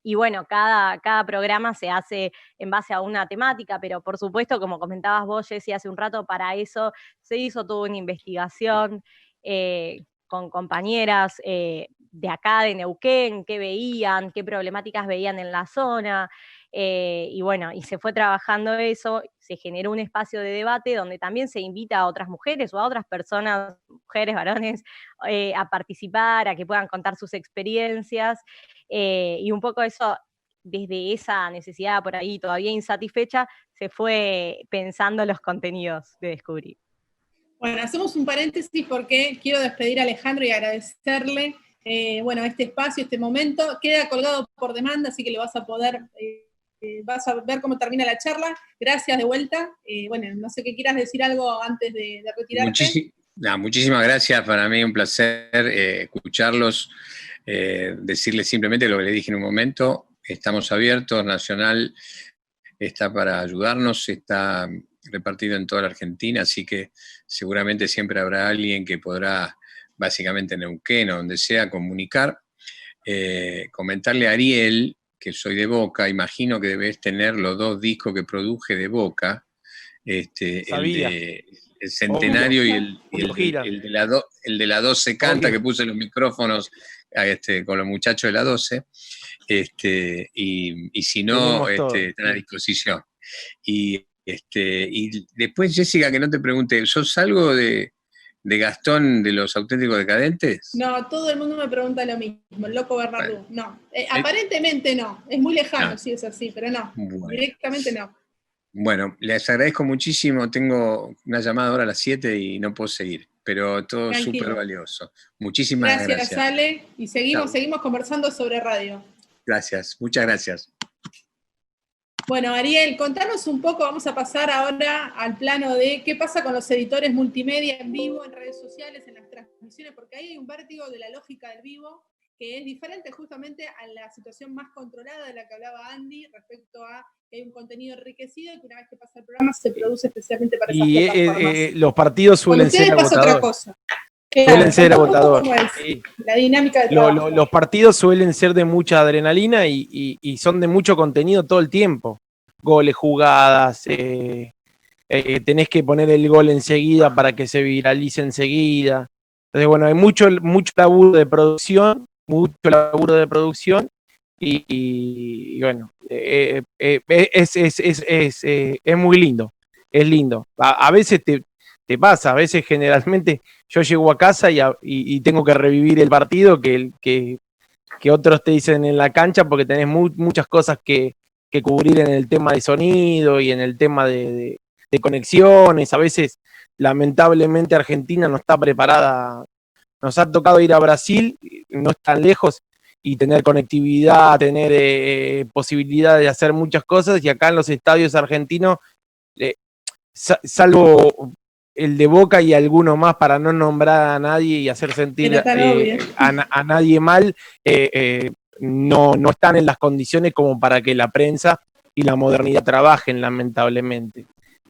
Y bueno, cada programa se hace en base a una temática, pero por supuesto, como comentabas vos, Jessy, hace un rato, para eso se hizo toda una investigación con compañeras de acá, de Neuquén, qué veían, qué problemáticas veían en la zona, y bueno, y se fue trabajando eso, se generó un espacio de debate donde también se invita a otras mujeres o a otras personas, mujeres, varones, a participar, a que puedan contar sus experiencias, y un poco eso, desde esa necesidad por ahí todavía insatisfecha, se fue pensando los contenidos de Descubrí. Bueno, hacemos un paréntesis porque quiero despedir a Alejandro y agradecerle bueno, este espacio, este momento. Queda colgado por demanda, así que lo vas a poder, vas a ver cómo termina la charla. Gracias de vuelta. Bueno, no sé qué quieras decir algo antes de retirarte. Muchísimas gracias, para mí un placer escucharlos. Decirles simplemente lo que le dije en un momento: estamos abiertos, Nacional está para ayudarnos, está repartido en toda la Argentina, así que seguramente siempre habrá alguien que podrá, básicamente en Neuquén o donde sea, comunicar. Comentarle a Ariel, que soy de Boca, imagino que debes tener los 2 discos que produje de Boca, el Centenario y el de la 12 Canta, que puse los micrófonos con los muchachos de la 12, y si no, están a disposición. Y Y después, Jessica, que no te pregunte, ¿sos algo de Gastón de los Auténticos Decadentes? No, todo el mundo me pregunta lo mismo, el loco Bernardú. No, aparentemente no, es muy lejano si es así, pero no, directamente no. Bueno, les agradezco muchísimo, tengo una llamada ahora a las 7 y no puedo seguir, pero todo súper valioso. Muchísimas gracias. Gracias, Ale, y seguimos conversando sobre radio. Gracias, muchas gracias. Bueno, Ariel, contanos un poco, vamos a pasar ahora al plano de qué pasa con los editores multimedia en vivo, en redes sociales, en las transmisiones, porque ahí hay un vértigo de la lógica del vivo que es diferente justamente a la situación más controlada de la que hablaba Andy respecto a que hay un contenido enriquecido y que una vez que pasa el programa se produce especialmente para esas plataformas. Los partidos suelen ser agotadores. Otra cosa. Suelen ser agotadores. La dinámica de trabajo. Los partidos suelen ser de mucha adrenalina y son de mucho contenido todo el tiempo. Goles, jugadas, tenés que poner el gol enseguida para que se viralice enseguida. Entonces, bueno, hay mucho laburo de producción, y bueno, es muy lindo, es lindo. A veces te pasa, a veces generalmente yo llego a casa y tengo que revivir el partido que otros te dicen en la cancha porque tenés muchas cosas que cubrir en el tema de sonido y en el tema de conexiones. A veces, lamentablemente, Argentina no está preparada. Nos ha tocado ir a Brasil, no es tan lejos, y tener conectividad, tener posibilidad de hacer muchas cosas, y acá en los estadios argentinos, salvo el de Boca y alguno más para no nombrar a nadie y hacer sentir a nadie mal, no están en las condiciones como para que la prensa y la modernidad trabajen, lamentablemente.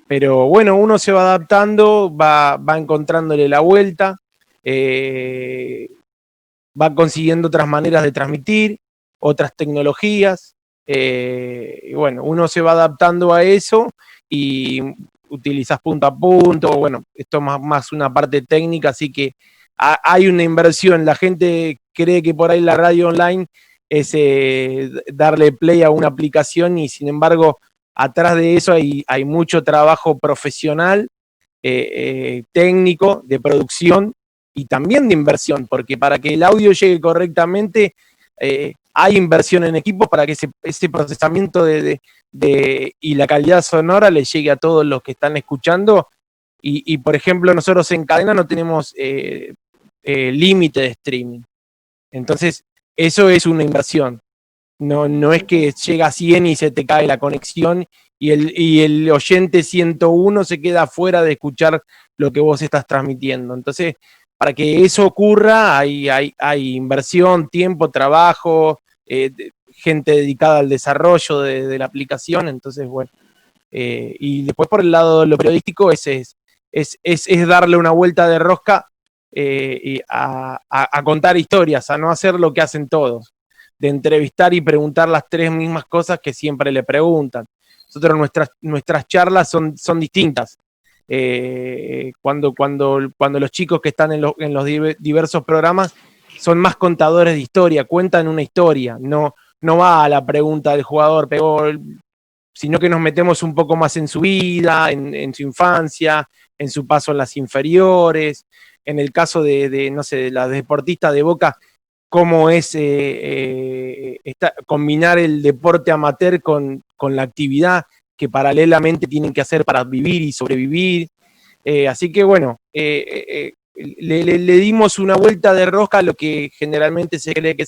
Pero bueno, uno se va adaptando, va encontrándole la vuelta, va consiguiendo otras maneras de transmitir, otras tecnologías, y bueno, uno se va adaptando a eso y utilizas punto a punto. Bueno, esto es más una parte técnica, así que hay una inversión. La gente cree que por ahí la radio online es darle play a una aplicación, y sin embargo atrás de eso hay mucho trabajo profesional, técnico, de producción y también de inversión, porque para que el audio llegue correctamente hay inversión en equipos para que ese procesamiento y la calidad sonora le llegue a todos los que están escuchando. Y por ejemplo, nosotros en Cadena no tenemos límite de streaming. Entonces, eso es una inversión. No es que llega a 100 y se te cae la conexión y el oyente 101 se queda fuera de escuchar lo que vos estás transmitiendo. Entonces, para que eso ocurra, hay inversión, tiempo, trabajo, gente dedicada al desarrollo de la aplicación. Entonces, bueno. Y después por el lado de lo periodístico es darle una vuelta de rosca a contar historias, a no hacer lo que hacen todos, de entrevistar y preguntar las tres mismas cosas que siempre le preguntan. Nosotros nuestras charlas son distintas. Cuando los chicos que están en los diversos programas son más contadores de historia, cuentan una historia, no va a la pregunta del jugador, sino que nos metemos un poco más en su vida, en su infancia, en su paso en las inferiores, en el caso de la deportista de Boca, cómo es combinar el deporte amateur con la actividad que paralelamente tienen que hacer para vivir y sobrevivir. Así que bueno, le dimos una vuelta de rosca a lo que generalmente se cree que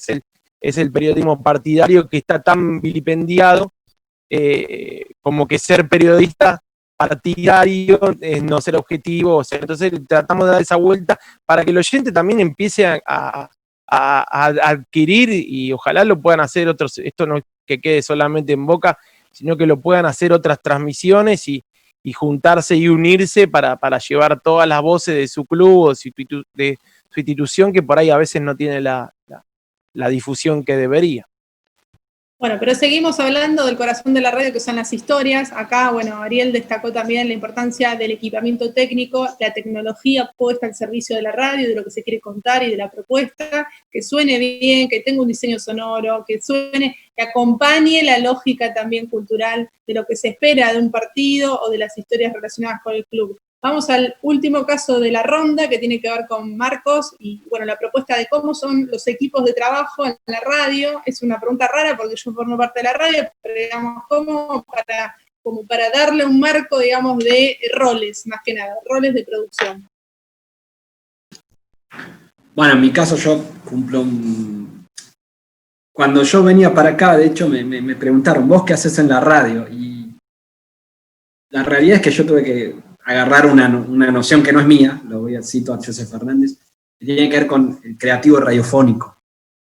es el periodismo partidario, que está tan vilipendiado, como que ser periodista partidario es no ser objetivo. O sea, entonces tratamos de dar esa vuelta para que el oyente también empiece a adquirir, y ojalá lo puedan hacer otros, esto no que quede solamente en Boca, sino que lo puedan hacer otras transmisiones y juntarse y unirse para llevar todas las voces de su club o de su institución, que por ahí a veces no tiene la difusión que debería. Bueno, pero seguimos hablando del corazón de la radio, que son las historias. Acá, bueno, Ariel destacó también la importancia del equipamiento técnico, la tecnología puesta al servicio de la radio, de lo que se quiere contar y de la propuesta, que suene bien, que tenga un diseño sonoro, que suene que acompañe la lógica también cultural de lo que se espera de un partido o de las historias relacionadas con el club. Vamos al último caso de la ronda, que tiene que ver con Marcos, y bueno, la propuesta de cómo son los equipos de trabajo en la radio. Es una pregunta rara porque yo formo parte de la radio, pero digamos, como para darle un marco, digamos, de roles, más que nada, roles de producción. Bueno, en mi caso yo cumplo Cuando yo venía para acá, de hecho, me preguntaron, ¿vos qué haces en la radio? Y la realidad es que yo tuve que agarrar una noción que no es mía, lo voy a citar a José Fernández, que tiene que ver con el creativo radiofónico,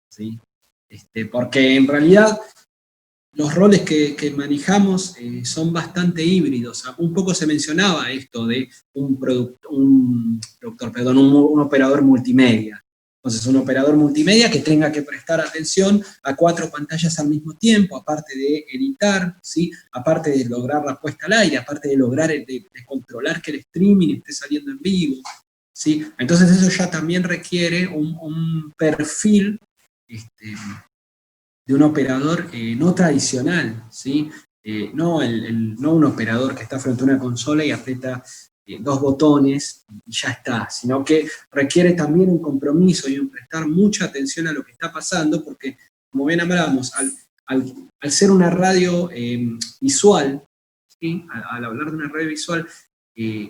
¿sí? Porque en realidad los roles que manejamos son bastante híbridos. Un poco se mencionaba esto de un operador multimedia. Entonces, un operador multimedia que tenga que prestar atención a 4 pantallas al mismo tiempo, aparte de editar, ¿sí? Aparte de lograr la puesta al aire, aparte de lograr de controlar que el streaming esté saliendo en vivo, ¿sí? Entonces eso ya también requiere un perfil de un operador no tradicional, ¿sí? No un operador que está frente a una consola y aprieta 2 botones y ya está, sino que requiere también un compromiso y un prestar mucha atención a lo que está pasando, porque, como bien hablábamos, al ser una radio visual, ¿sí? Al hablar de una radio visual,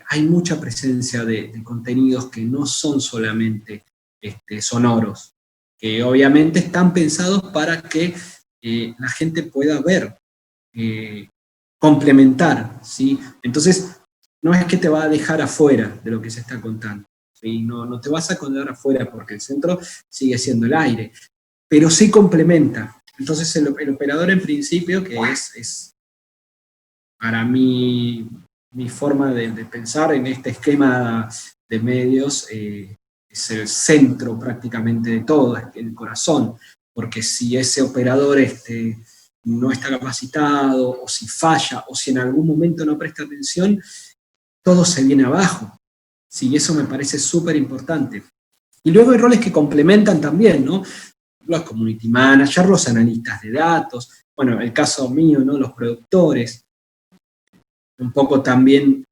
hay mucha presencia de contenidos que no son solamente sonoros, que obviamente están pensados para que la gente pueda ver, complementar, ¿sí? Entonces, no es que te va a dejar afuera de lo que se está contando, ¿sí? No te vas a quedar afuera porque el centro sigue siendo el aire, pero sí complementa. Entonces el operador en principio, que es para mí mi forma de pensar en este esquema de medios, es el centro prácticamente de todo, es el corazón, porque si ese operador no está capacitado, o si falla, o si en algún momento no presta atención, todo se viene abajo. Sí, eso me parece súper importante. Y luego hay roles que complementan también, ¿no? Los community managers, los analistas de datos, bueno, el caso mío, ¿no? Los productores. Un poco también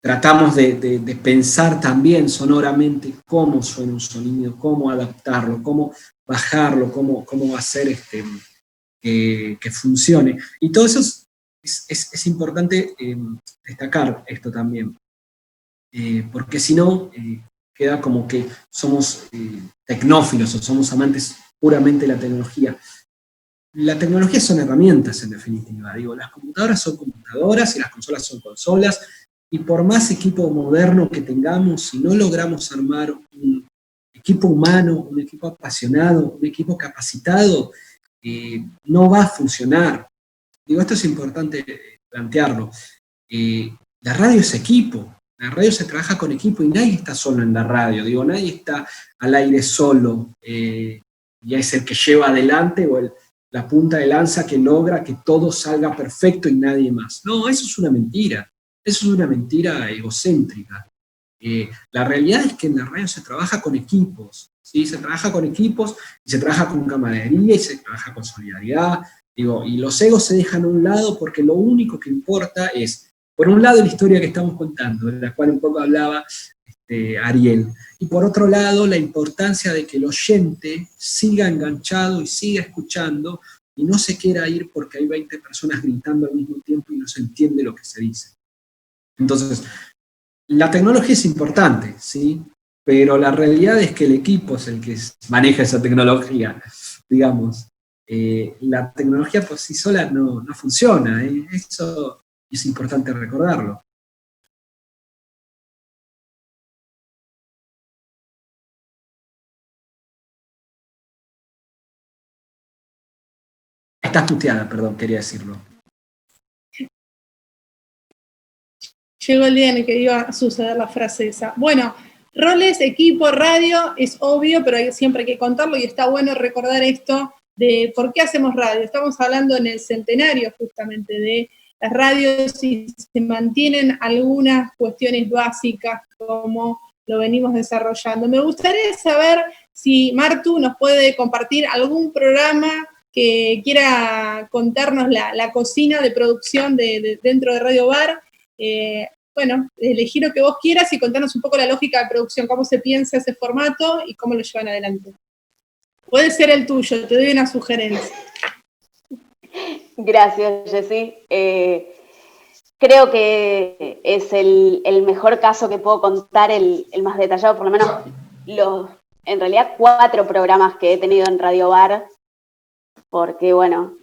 tratamos de pensar también sonoramente cómo suena un sonido, cómo adaptarlo, cómo bajarlo, cómo hacer que funcione. Y todo eso es importante destacar esto también, porque si no, queda como que somos tecnófilos o somos amantes puramente de la tecnología. La tecnología son herramientas, en definitiva. Digo, las computadoras son computadoras y las consolas son consolas, y por más equipo moderno que tengamos, si no logramos armar un equipo humano, un equipo apasionado, un equipo capacitado, no va a funcionar. Digo, esto es importante plantearlo. La radio es equipo, la radio se trabaja con equipo y nadie está solo en la radio. Digo, nadie está al aire solo y es el que lleva adelante o la punta de lanza que logra que todo salga perfecto y nadie más. No, eso es una mentira. Eso es una mentira egocéntrica. La realidad es que en la radio se trabaja con equipos, ¿sí? Se trabaja con equipos y se trabaja con camaradería y se trabaja con solidaridad. Digo, y los egos se dejan a un lado porque lo único que importa es, por un lado, la historia que estamos contando, de la cual un poco hablaba Ariel, y por otro lado, la importancia de que el oyente siga enganchado y siga escuchando y no se quiera ir porque hay 20 personas gritando al mismo tiempo y no se entiende lo que se dice. Entonces, la tecnología es importante, ¿sí? Pero la realidad es que el equipo es el que maneja esa tecnología, digamos. La tecnología por sí sola no funciona, ¿eh? Eso es importante recordarlo. Estás muteada, perdón, quería decirlo. Llegó el día en el que iba a suceder la frase esa. Bueno, roles, equipo, radio, es obvio, pero siempre hay que contarlo y está bueno recordar esto de por qué hacemos radio. Estamos hablando en el centenario justamente de las radios y se mantienen algunas cuestiones básicas como lo venimos desarrollando. Me gustaría saber si Martu nos puede compartir algún programa que quiera contarnos la cocina de producción dentro de Radio Bar. Bueno, elegí lo que vos quieras y contarnos un poco la lógica de producción, cómo se piensa ese formato y cómo lo llevan adelante. Puede ser el tuyo, te doy una sugerencia. Gracias, Jessy. Creo que es el mejor caso que puedo contar, el más detallado, por lo menos en realidad 4 programas que he tenido en Radio Bar, porque bueno,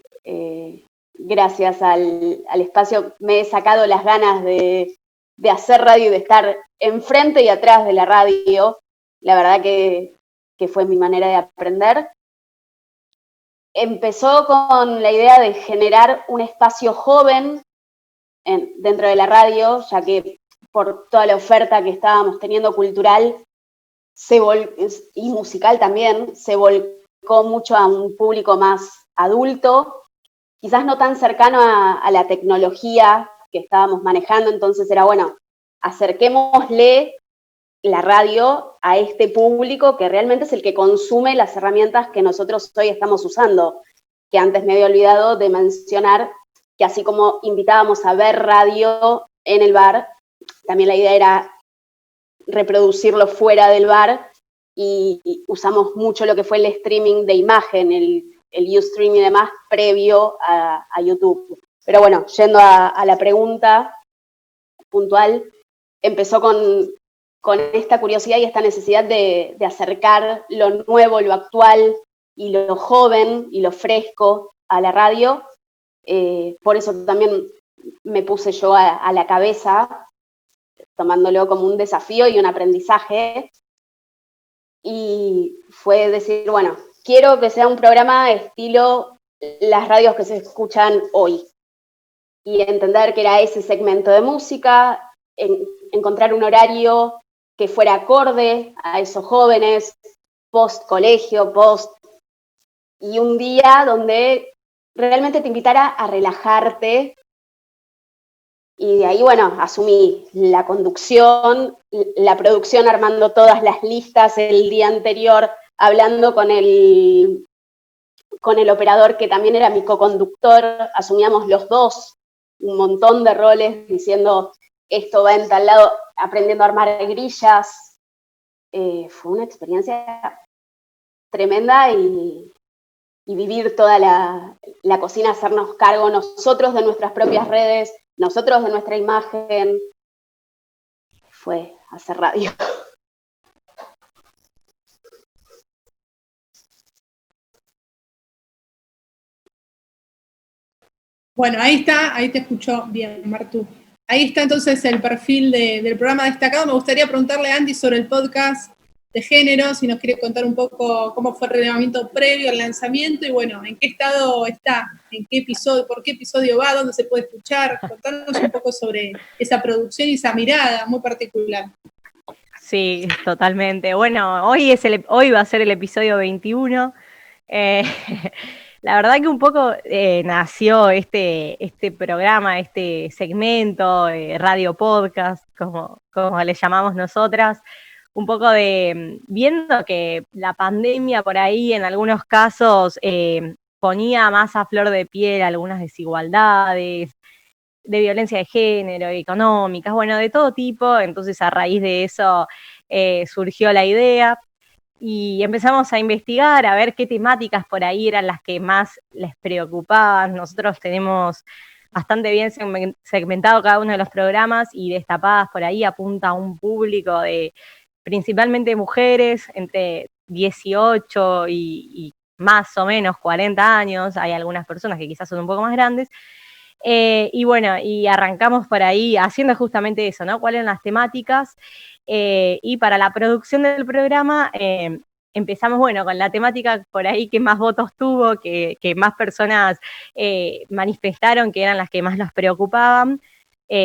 gracias al espacio me he sacado las ganas de hacer radio y de estar enfrente y atrás de la radio. La verdad que fue mi manera de aprender. Empezó con la idea de generar un espacio joven dentro de la radio, ya que por toda la oferta que estábamos teniendo cultural y musical también, se volcó mucho a un público más adulto, quizás no tan cercano a la tecnología que estábamos manejando, entonces era bueno, acerquémosle la radio a este público que realmente es el que consume las herramientas que nosotros hoy estamos usando, que antes me había olvidado de mencionar que así como invitábamos a ver radio en el bar, también la idea era reproducirlo fuera del bar y usamos mucho lo que fue el streaming de imagen, el Ustream y demás previo a YouTube. Pero bueno, yendo a la pregunta puntual, empezó con esta curiosidad y esta necesidad de acercar lo nuevo, lo actual y lo joven y lo fresco a la radio. Por eso también me puse yo a la cabeza, tomándolo como un desafío y un aprendizaje. Y fue decir, bueno, quiero que sea un programa estilo las radios que se escuchan hoy. Y entender que era ese segmento de música, encontrar un horario que fuera acorde a esos jóvenes, post colegio, y un día donde realmente te invitara a relajarte. Y de ahí, bueno, asumí la conducción, la producción, armando todas las listas el día anterior, hablando con el operador que también era mi coconductor, asumíamos los dos un montón de roles, diciendo esto va en tal lado, aprendiendo a armar grillas. Fue una experiencia tremenda y vivir toda la cocina, hacernos cargo nosotros de nuestras propias redes, nosotros de nuestra imagen, fue hacer radio. Bueno, ahí está, ahí te escuchó bien, Martu. Ahí está entonces el perfil del programa destacado. Me gustaría preguntarle a Andy sobre el podcast de género, si nos quiere contar un poco cómo fue el relevamiento previo al lanzamiento y bueno, en qué estado está, en qué episodio, por qué episodio va, dónde se puede escuchar. Contarnos un poco sobre esa producción y esa mirada muy particular. Sí, totalmente. Bueno, hoy va a ser el episodio 21. La verdad que un poco nació este programa, este segmento, radio podcast, como le llamamos nosotras, un poco de viendo que la pandemia por ahí en algunos casos ponía más a flor de piel algunas desigualdades, de violencia de género, económicas, bueno, de todo tipo. Entonces a raíz de eso surgió la idea y empezamos a investigar, a ver qué temáticas por ahí eran las que más les preocupaban. Nosotros tenemos bastante bien segmentado cada uno de los programas y Destapadas por ahí apunta a un público de principalmente mujeres entre 18 y más o menos 40 años. Hay algunas personas que quizás son un poco más grandes. Y bueno, y arrancamos por ahí haciendo justamente eso, ¿no? ¿Cuáles eran las temáticas? Y para la producción del programa empezamos, bueno, con la temática por ahí que más votos tuvo, que más personas manifestaron que eran las que más nos preocupaban.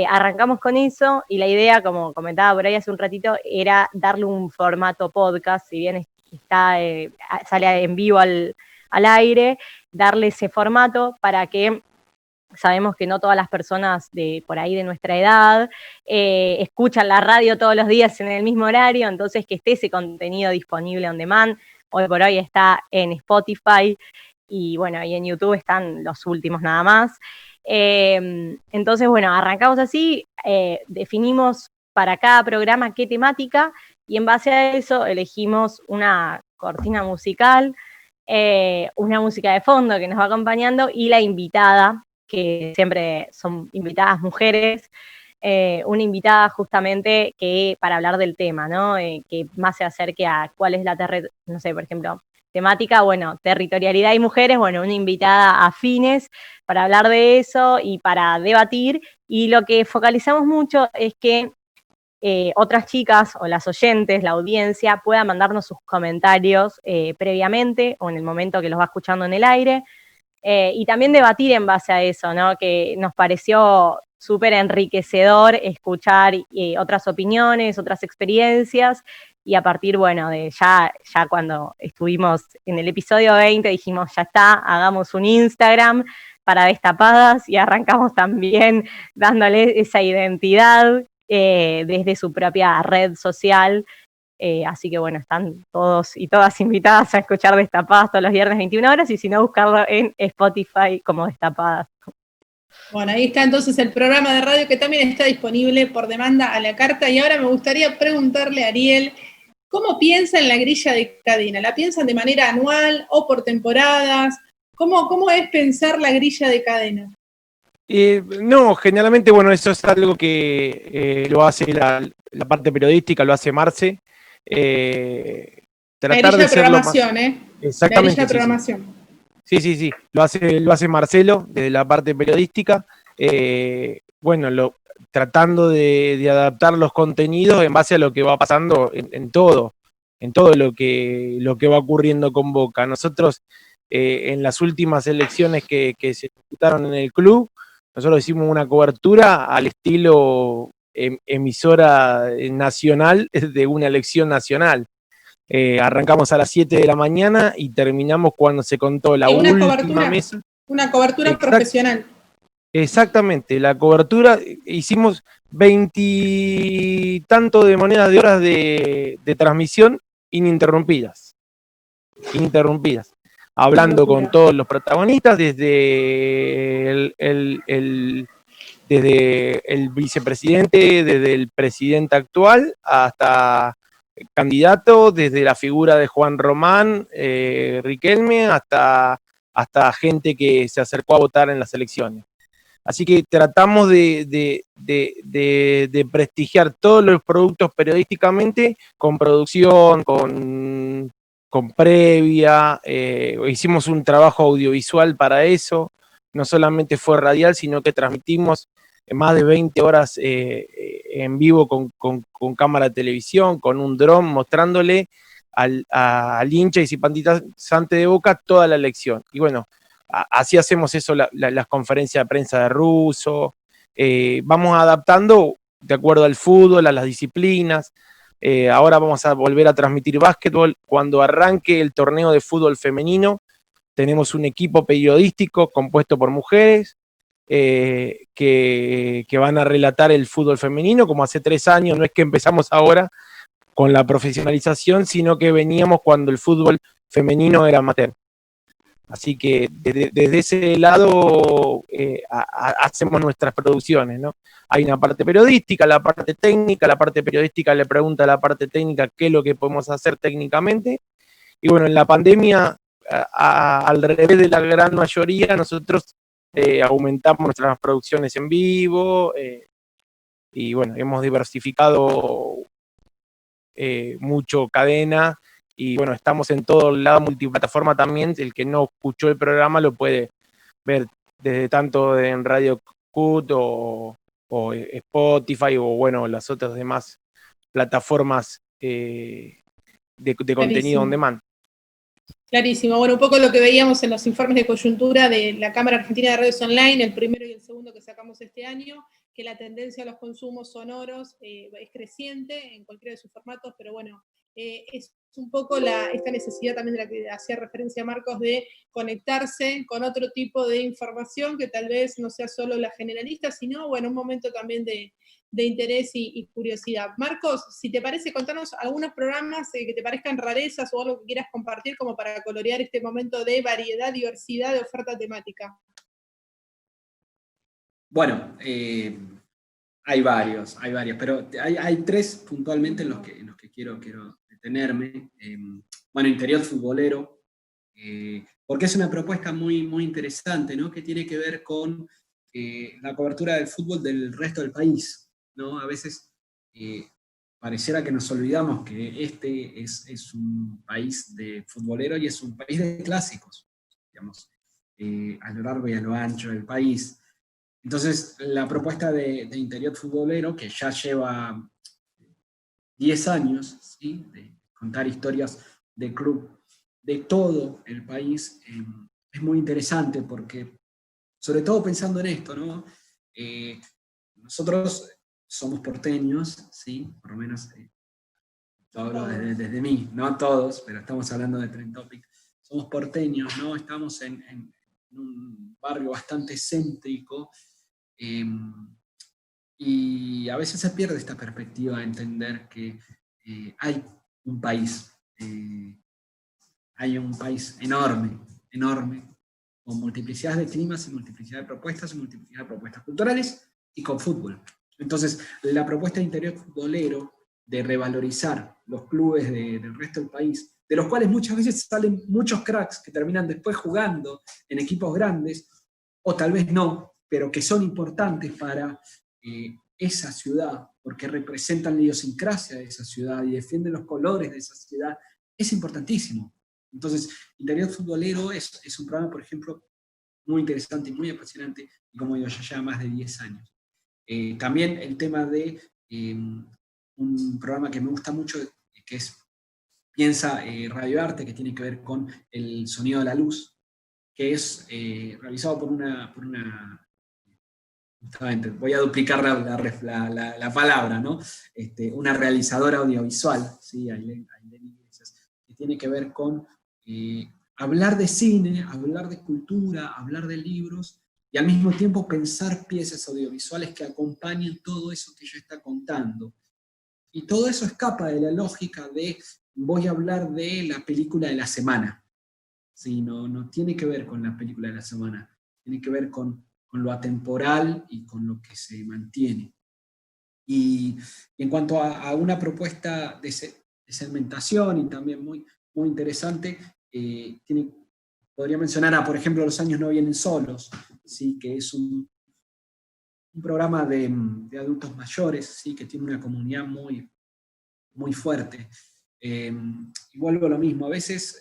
Arrancamos con eso y la idea, como comentaba por ahí hace un ratito, era darle un formato podcast, si bien sale en vivo al aire, darle ese formato para que sabemos que no todas las personas de por ahí de nuestra edad escuchan la radio todos los días en el mismo horario, entonces que esté ese contenido disponible on demand. Hoy por hoy está en Spotify y bueno, y en YouTube están los últimos nada más. Entonces, bueno, arrancamos así, definimos para cada programa qué temática, y en base a eso elegimos una cortina musical, una música de fondo que nos va acompañando, y la invitada, que siempre son invitadas mujeres, una invitada justamente que para hablar del tema, ¿no? Que más se acerque a cuál es la no sé, por ejemplo, temática, bueno, territorialidad y mujeres, bueno, una invitada afines para hablar de eso y para debatir, y lo que focalizamos mucho es que otras chicas o las oyentes, la audiencia, puedan mandarnos sus comentarios previamente o en el momento que los va escuchando en el aire, y también debatir en base a eso, ¿no? Que nos pareció súper enriquecedor escuchar otras opiniones, otras experiencias, y a partir, bueno, de ya cuando estuvimos en el episodio 20 dijimos, ya está, hagamos un Instagram para Destapadas, y arrancamos también dándole esa identidad desde su propia red social. Así que bueno, están todos y todas invitadas a escuchar Destapadas todos los viernes 21 horas, y si no, buscarlo en Spotify como Destapadas. Bueno, ahí está entonces el programa de radio, que también está disponible por demanda a la carta. Y ahora me gustaría preguntarle a Ariel, ¿cómo piensa en la grilla de cadena? ¿La piensan de manera anual o por temporadas? ¿Cómo es pensar la grilla de cadena? No, generalmente, bueno, eso es algo que lo hace la parte periodística, lo hace Marce. La grilla de programación, más... Exactamente. La grilla de programación. Sí. Lo hace Marcelo desde la parte periodística. Bueno, tratando de adaptar los contenidos en base a lo que va pasando en todo lo que va ocurriendo con Boca. Nosotros, en las últimas elecciones que se disputaron en el club, nosotros hicimos una cobertura al estilo emisora nacional de una elección nacional. Arrancamos a las 7 de la mañana y terminamos cuando se contó la última mesa. Una cobertura profesional. Exactamente, la cobertura, hicimos 20 y tanto de monedas de horas de transmisión ininterrumpidas, hablando con todos los protagonistas, desde desde el vicepresidente, desde el presidente actual, hasta candidato, desde la figura de Juan Román, Riquelme, hasta gente que se acercó a votar en las elecciones. Así que tratamos de prestigiar todos los productos periodísticamente, con producción, con previa. Hicimos un trabajo audiovisual para eso. No solamente fue radial, sino que transmitimos más de 20 horas en vivo con cámara de televisión, con un dron, mostrándole al hincha y simpatizante de Boca toda la elección. Y bueno, así hacemos eso, las conferencias de prensa de Russo. Vamos adaptando de acuerdo al fútbol, a las disciplinas. Ahora vamos a volver a transmitir básquetbol. Cuando arranque el torneo de fútbol femenino, tenemos un equipo periodístico compuesto por mujeres que van a relatar el fútbol femenino, como hace 3 años. No es que empezamos ahora con la profesionalización, sino que veníamos cuando el fútbol femenino era amateur. Así que desde ese lado hacemos nuestras producciones, ¿no? Hay una parte periodística, la parte técnica. La parte periodística le pregunta a la parte técnica qué es lo que podemos hacer técnicamente. Y bueno, en la pandemia, al revés de la gran mayoría, nosotros aumentamos nuestras producciones en vivo, y bueno, hemos diversificado mucho cadena. Y bueno, estamos en todo el lado multiplataforma también. El que no escuchó el programa lo puede ver desde tanto en Radio Cut o Spotify, o bueno, las otras demás plataformas de contenido on demand. Clarísimo. Bueno, un poco lo que veíamos en los informes de coyuntura de la Cámara Argentina de Radios Online, el primero y el segundo que sacamos este año, que la tendencia a los consumos sonoros es creciente en cualquiera de sus formatos, pero bueno, es un poco esta necesidad también de la que hacía referencia Marcos de conectarse con otro tipo de información que tal vez no sea solo la generalista, sino, bueno, un momento también de interés y curiosidad. Marcos, si te parece, contanos algunos programas que te parezcan rarezas o algo que quieras compartir como para colorear este momento de variedad, diversidad de oferta temática. Bueno, hay varios, pero hay tres puntualmente en los que quiero detenerme. Bueno, Interior Futbolero, porque es una propuesta muy, muy interesante, ¿no? Que tiene que ver con la cobertura del fútbol del resto del país, ¿no? A veces pareciera que nos olvidamos que este es un país de futbolero y es un país de clásicos, digamos, a lo largo y a lo ancho del país. Entonces, la propuesta de Interior Futbolero, que ya lleva 10 años, ¿sí?, de contar historias de club de todo el país, es muy interesante porque, sobre todo pensando en esto, ¿no? Nosotros somos porteños, ¿sí? Por lo menos yo hablo desde mí, no todos, pero estamos hablando de Trend Topic. Somos porteños, ¿no? Estamos en un barrio bastante céntrico, y a veces se pierde esta perspectiva de entender que hay un país enorme, enorme, con multiplicidad de climas y multiplicidad de propuestas culturales y con fútbol. Entonces, la propuesta de Interior Futbolero de revalorizar los clubes del resto del país, de los cuales muchas veces salen muchos cracks que terminan después jugando en equipos grandes, o tal vez no, pero que son importantes para esa ciudad, porque representan la idiosincrasia de esa ciudad y defienden los colores de esa ciudad, es importantísimo. Entonces, Interior Futbolero es un programa, por ejemplo, muy interesante y muy apasionante, y como digo, ya lleva más de 10 años. También el tema de un programa que me gusta mucho, que es Piensa Radio Arte, que tiene que ver con el sonido de la luz, que es realizado por una justamente, voy a duplicar la palabra, ¿no? Una realizadora audiovisual, ¿sí? Ailén Iglesias, que tiene que ver con hablar de cine, hablar de cultura, hablar de libros, y al mismo tiempo pensar piezas audiovisuales que acompañen todo eso que ella está contando. Y todo eso escapa de la lógica de voy a hablar de la película de la semana. Sí, no tiene que ver con la película de la semana, tiene que ver con lo atemporal y con lo que se mantiene. Y en cuanto a una propuesta de segmentación, y también muy, muy interesante, podría mencionar por ejemplo, Los años no vienen solos, ¿sí? Que es un programa de adultos mayores, ¿sí? Que tiene una comunidad muy, muy fuerte. Y vuelvo a lo mismo, a veces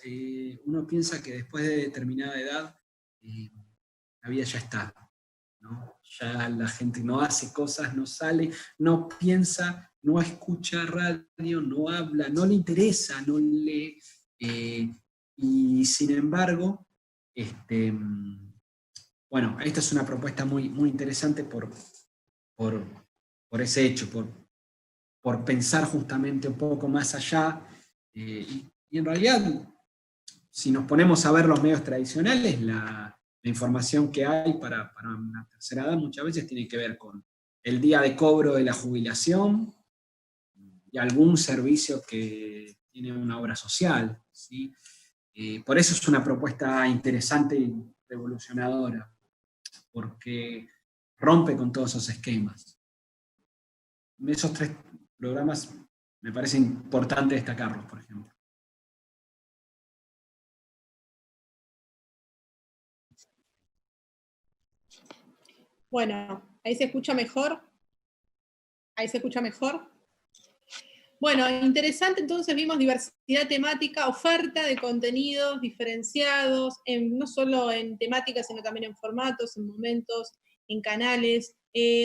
uno piensa que después de determinada edad la vida ya está, ¿no? Ya la gente no hace cosas, no sale, no piensa, no escucha radio, no habla, no le interesa, no lee, y sin embargo, bueno, esta es una propuesta muy, muy interesante por ese hecho, por pensar justamente un poco más allá, y en realidad, si nos ponemos a ver los medios tradicionales, la información que hay para una tercera edad muchas veces tiene que ver con el día de cobro de la jubilación y algún servicio que tiene una obra social, ¿sí? Por eso es una propuesta interesante y revolucionadora, porque rompe con todos esos esquemas. Esos tres programas me parece importante destacarlos, por ejemplo. Bueno, ahí se escucha mejor. Ahí se escucha mejor. Bueno, interesante, entonces vimos diversidad temática, oferta de contenidos diferenciados, no solo en temáticas, sino también en formatos, en momentos, en canales.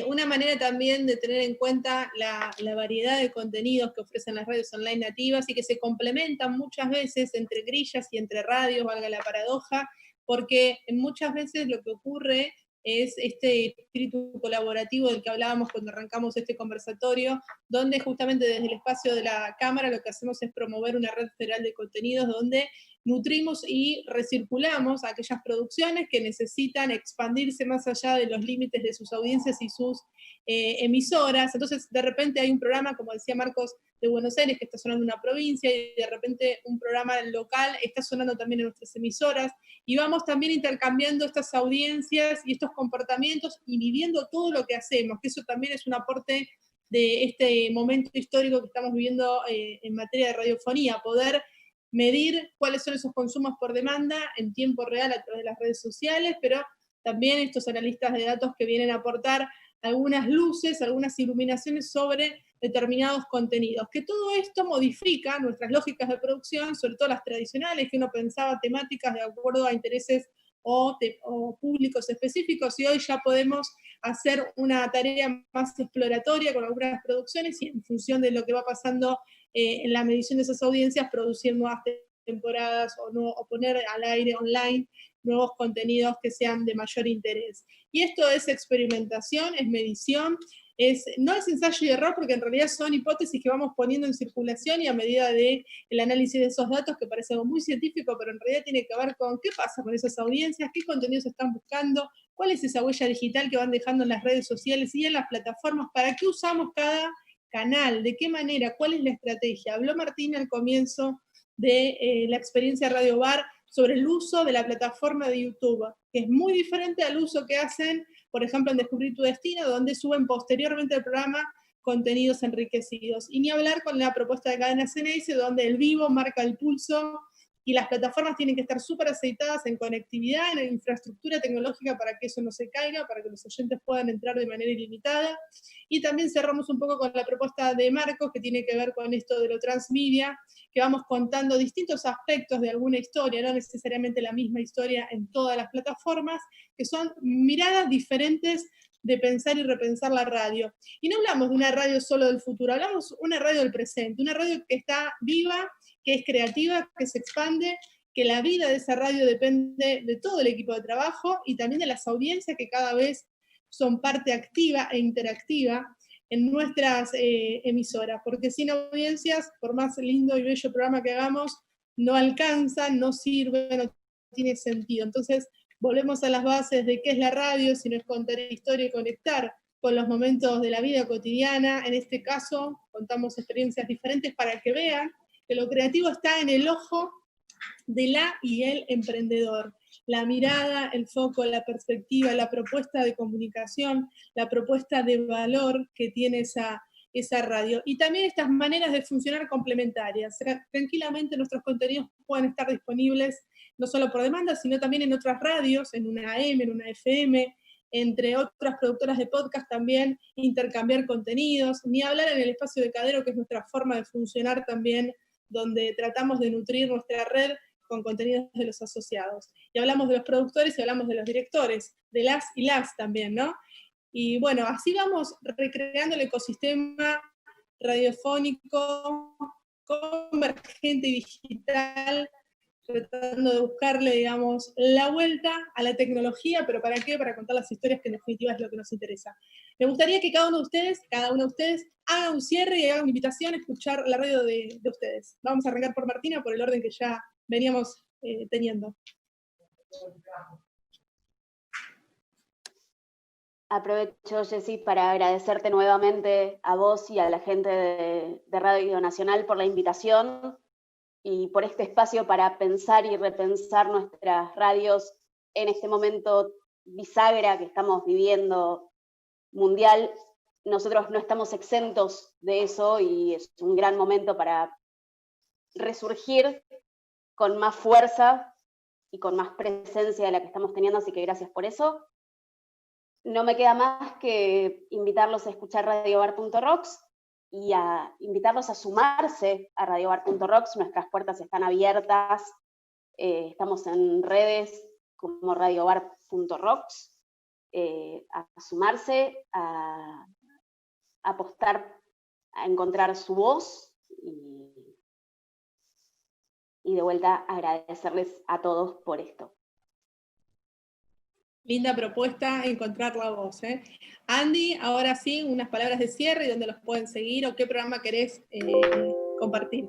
Una manera también de tener en cuenta la variedad de contenidos que ofrecen las radios online nativas y que se complementan muchas veces entre grillas y entre radios, valga la paradoja, porque muchas veces lo que ocurre es este espíritu colaborativo del que hablábamos cuando arrancamos este conversatorio, donde justamente desde el espacio de la Cámara lo que hacemos es promover una red federal de contenidos donde nutrimos y recirculamos aquellas producciones que necesitan expandirse más allá de los límites de sus audiencias y sus emisoras. Entonces, de repente hay un programa, como decía Marcos, de Buenos Aires, que está sonando en una provincia, y de repente un programa local está sonando también en nuestras emisoras, y vamos también intercambiando estas audiencias y estos comportamientos y viviendo todo lo que hacemos, que eso también es un aporte de este momento histórico que estamos viviendo en materia de radiofonía, poder medir cuáles son esos consumos por demanda en tiempo real a través de las redes sociales, pero también estos analistas de datos que vienen a aportar algunas luces, algunas iluminaciones sobre determinados contenidos, que todo esto modifica nuestras lógicas de producción, sobre todo las tradicionales, que uno pensaba temáticas de acuerdo a intereses o públicos específicos, y hoy ya podemos hacer una tarea más exploratoria con algunas producciones y en función de lo que va pasando en la medición de esas audiencias, producir nuevas temporadas o poner al aire online nuevos contenidos que sean de mayor interés. Y esto es experimentación, es medición, no es ensayo y error, porque en realidad son hipótesis que vamos poniendo en circulación, y a medida del análisis de esos datos, que parece algo muy científico, pero en realidad tiene que ver con qué pasa con esas audiencias, qué contenidos están buscando, cuál es esa huella digital que van dejando en las redes sociales y en las plataformas, para qué usamos cada canal, de qué manera, cuál es la estrategia. Habló Martín al comienzo de la experiencia Radio Bar sobre el uso de la plataforma de YouTube, que es muy diferente al uso que hacen, por ejemplo, en Descubrir tu Destino, donde suben posteriormente al programa contenidos enriquecidos. Y ni hablar con la propuesta de Cadena Ceneice, donde el vivo marca el pulso, y las plataformas tienen que estar súper aceitadas en conectividad, en infraestructura tecnológica para que eso no se caiga, para que los oyentes puedan entrar de manera ilimitada. Y también cerramos un poco con la propuesta de Marcos, que tiene que ver con esto de lo transmedia, que vamos contando distintos aspectos de alguna historia, no necesariamente la misma historia en todas las plataformas, que son miradas diferentes de pensar y repensar la radio. Y no hablamos de una radio solo del futuro, hablamos de una radio del presente, una radio que está viva, que es creativa, que se expande, que la vida de esa radio depende de todo el equipo de trabajo y también de las audiencias que cada vez son parte activa e interactiva en nuestras emisoras, porque sin audiencias, por más lindo y bello programa que hagamos, no alcanza, no sirve, no tiene sentido. Entonces, volvemos a las bases de qué es la radio, si no es contar historia y conectar con los momentos de la vida cotidiana. En este caso, contamos experiencias diferentes para que vean que lo creativo está en el ojo de la y el emprendedor. La mirada, el foco, la perspectiva, la propuesta de comunicación, la propuesta de valor que tiene esa radio. Y también estas maneras de funcionar complementarias. Tranquilamente nuestros contenidos pueden estar disponibles no solo por demanda, sino también en otras radios, en una AM, en una FM, entre otras productoras de podcast también, intercambiar contenidos, ni hablar en el espacio de Cadero, que es nuestra forma de funcionar también, donde tratamos de nutrir nuestra red con contenidos de los asociados. Y hablamos de los productores y hablamos de los directores, de las y las también, ¿no? Y bueno, así vamos recreando el ecosistema radiofónico, convergente y digital, tratando de buscarle, digamos, la vuelta a la tecnología, pero ¿para qué? Para contar las historias, que en definitiva es lo que nos interesa. Me gustaría que cada uno de ustedes, haga un cierre y haga una invitación a escuchar la radio de ustedes. Vamos a arrancar por Martina, por el orden que ya veníamos teniendo. Aprovecho, Jessy, para agradecerte nuevamente a vos y a la gente de Radio Nacional por la invitación y por este espacio para pensar y repensar nuestras radios en este momento bisagra que estamos viviendo mundial. Nosotros no estamos exentos de eso y es un gran momento para resurgir con más fuerza y con más presencia de la que estamos teniendo, así que gracias por eso. No me queda más que invitarlos a escuchar radiobar.rocks y a invitarlos a sumarse a radiobar.rocks. Nuestras puertas están abiertas, estamos en redes como radiobar.rocks, a sumarse, a apostar a encontrar su voz y de vuelta agradecerles a todos por esto. Linda propuesta, encontrar la voz. Andy, ahora sí, unas palabras de cierre y dónde los pueden seguir o qué programa querés compartir.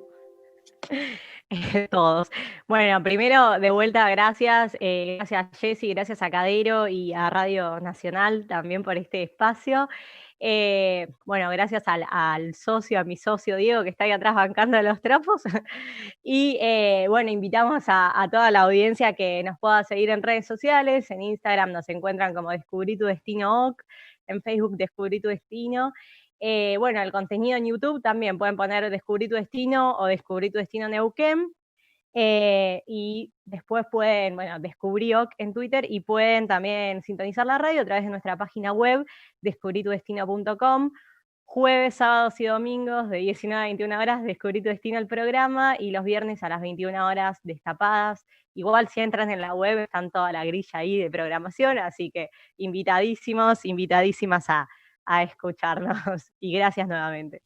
Todos. Bueno, primero, de vuelta, gracias. Gracias Jessy, gracias a Cadero y a Radio Nacional también por este espacio. Bueno, gracias al socio, a mi socio Diego, que está ahí atrás bancando los trapos. Y bueno, invitamos a toda la audiencia que nos pueda seguir en redes sociales. En Instagram nos encuentran como Descubrí tu Destino OC, en Facebook Descubrí tu Destino. Bueno, el contenido en YouTube también pueden poner Descubrí tu Destino o Descubrí tu Destino Neuquén. Y después pueden, bueno, Descubrí OC en Twitter y pueden también sintonizar la radio a través de nuestra página web, descubritudestino.com. Jueves, sábados y domingos de 19 a 21 horas, Descubrí tu Destino el programa, y los viernes a las 21 horas, Destapadas. Igual si entran en la web están toda la grilla ahí de programación, así que invitadísimos, invitadísimas a escucharnos. Y gracias nuevamente.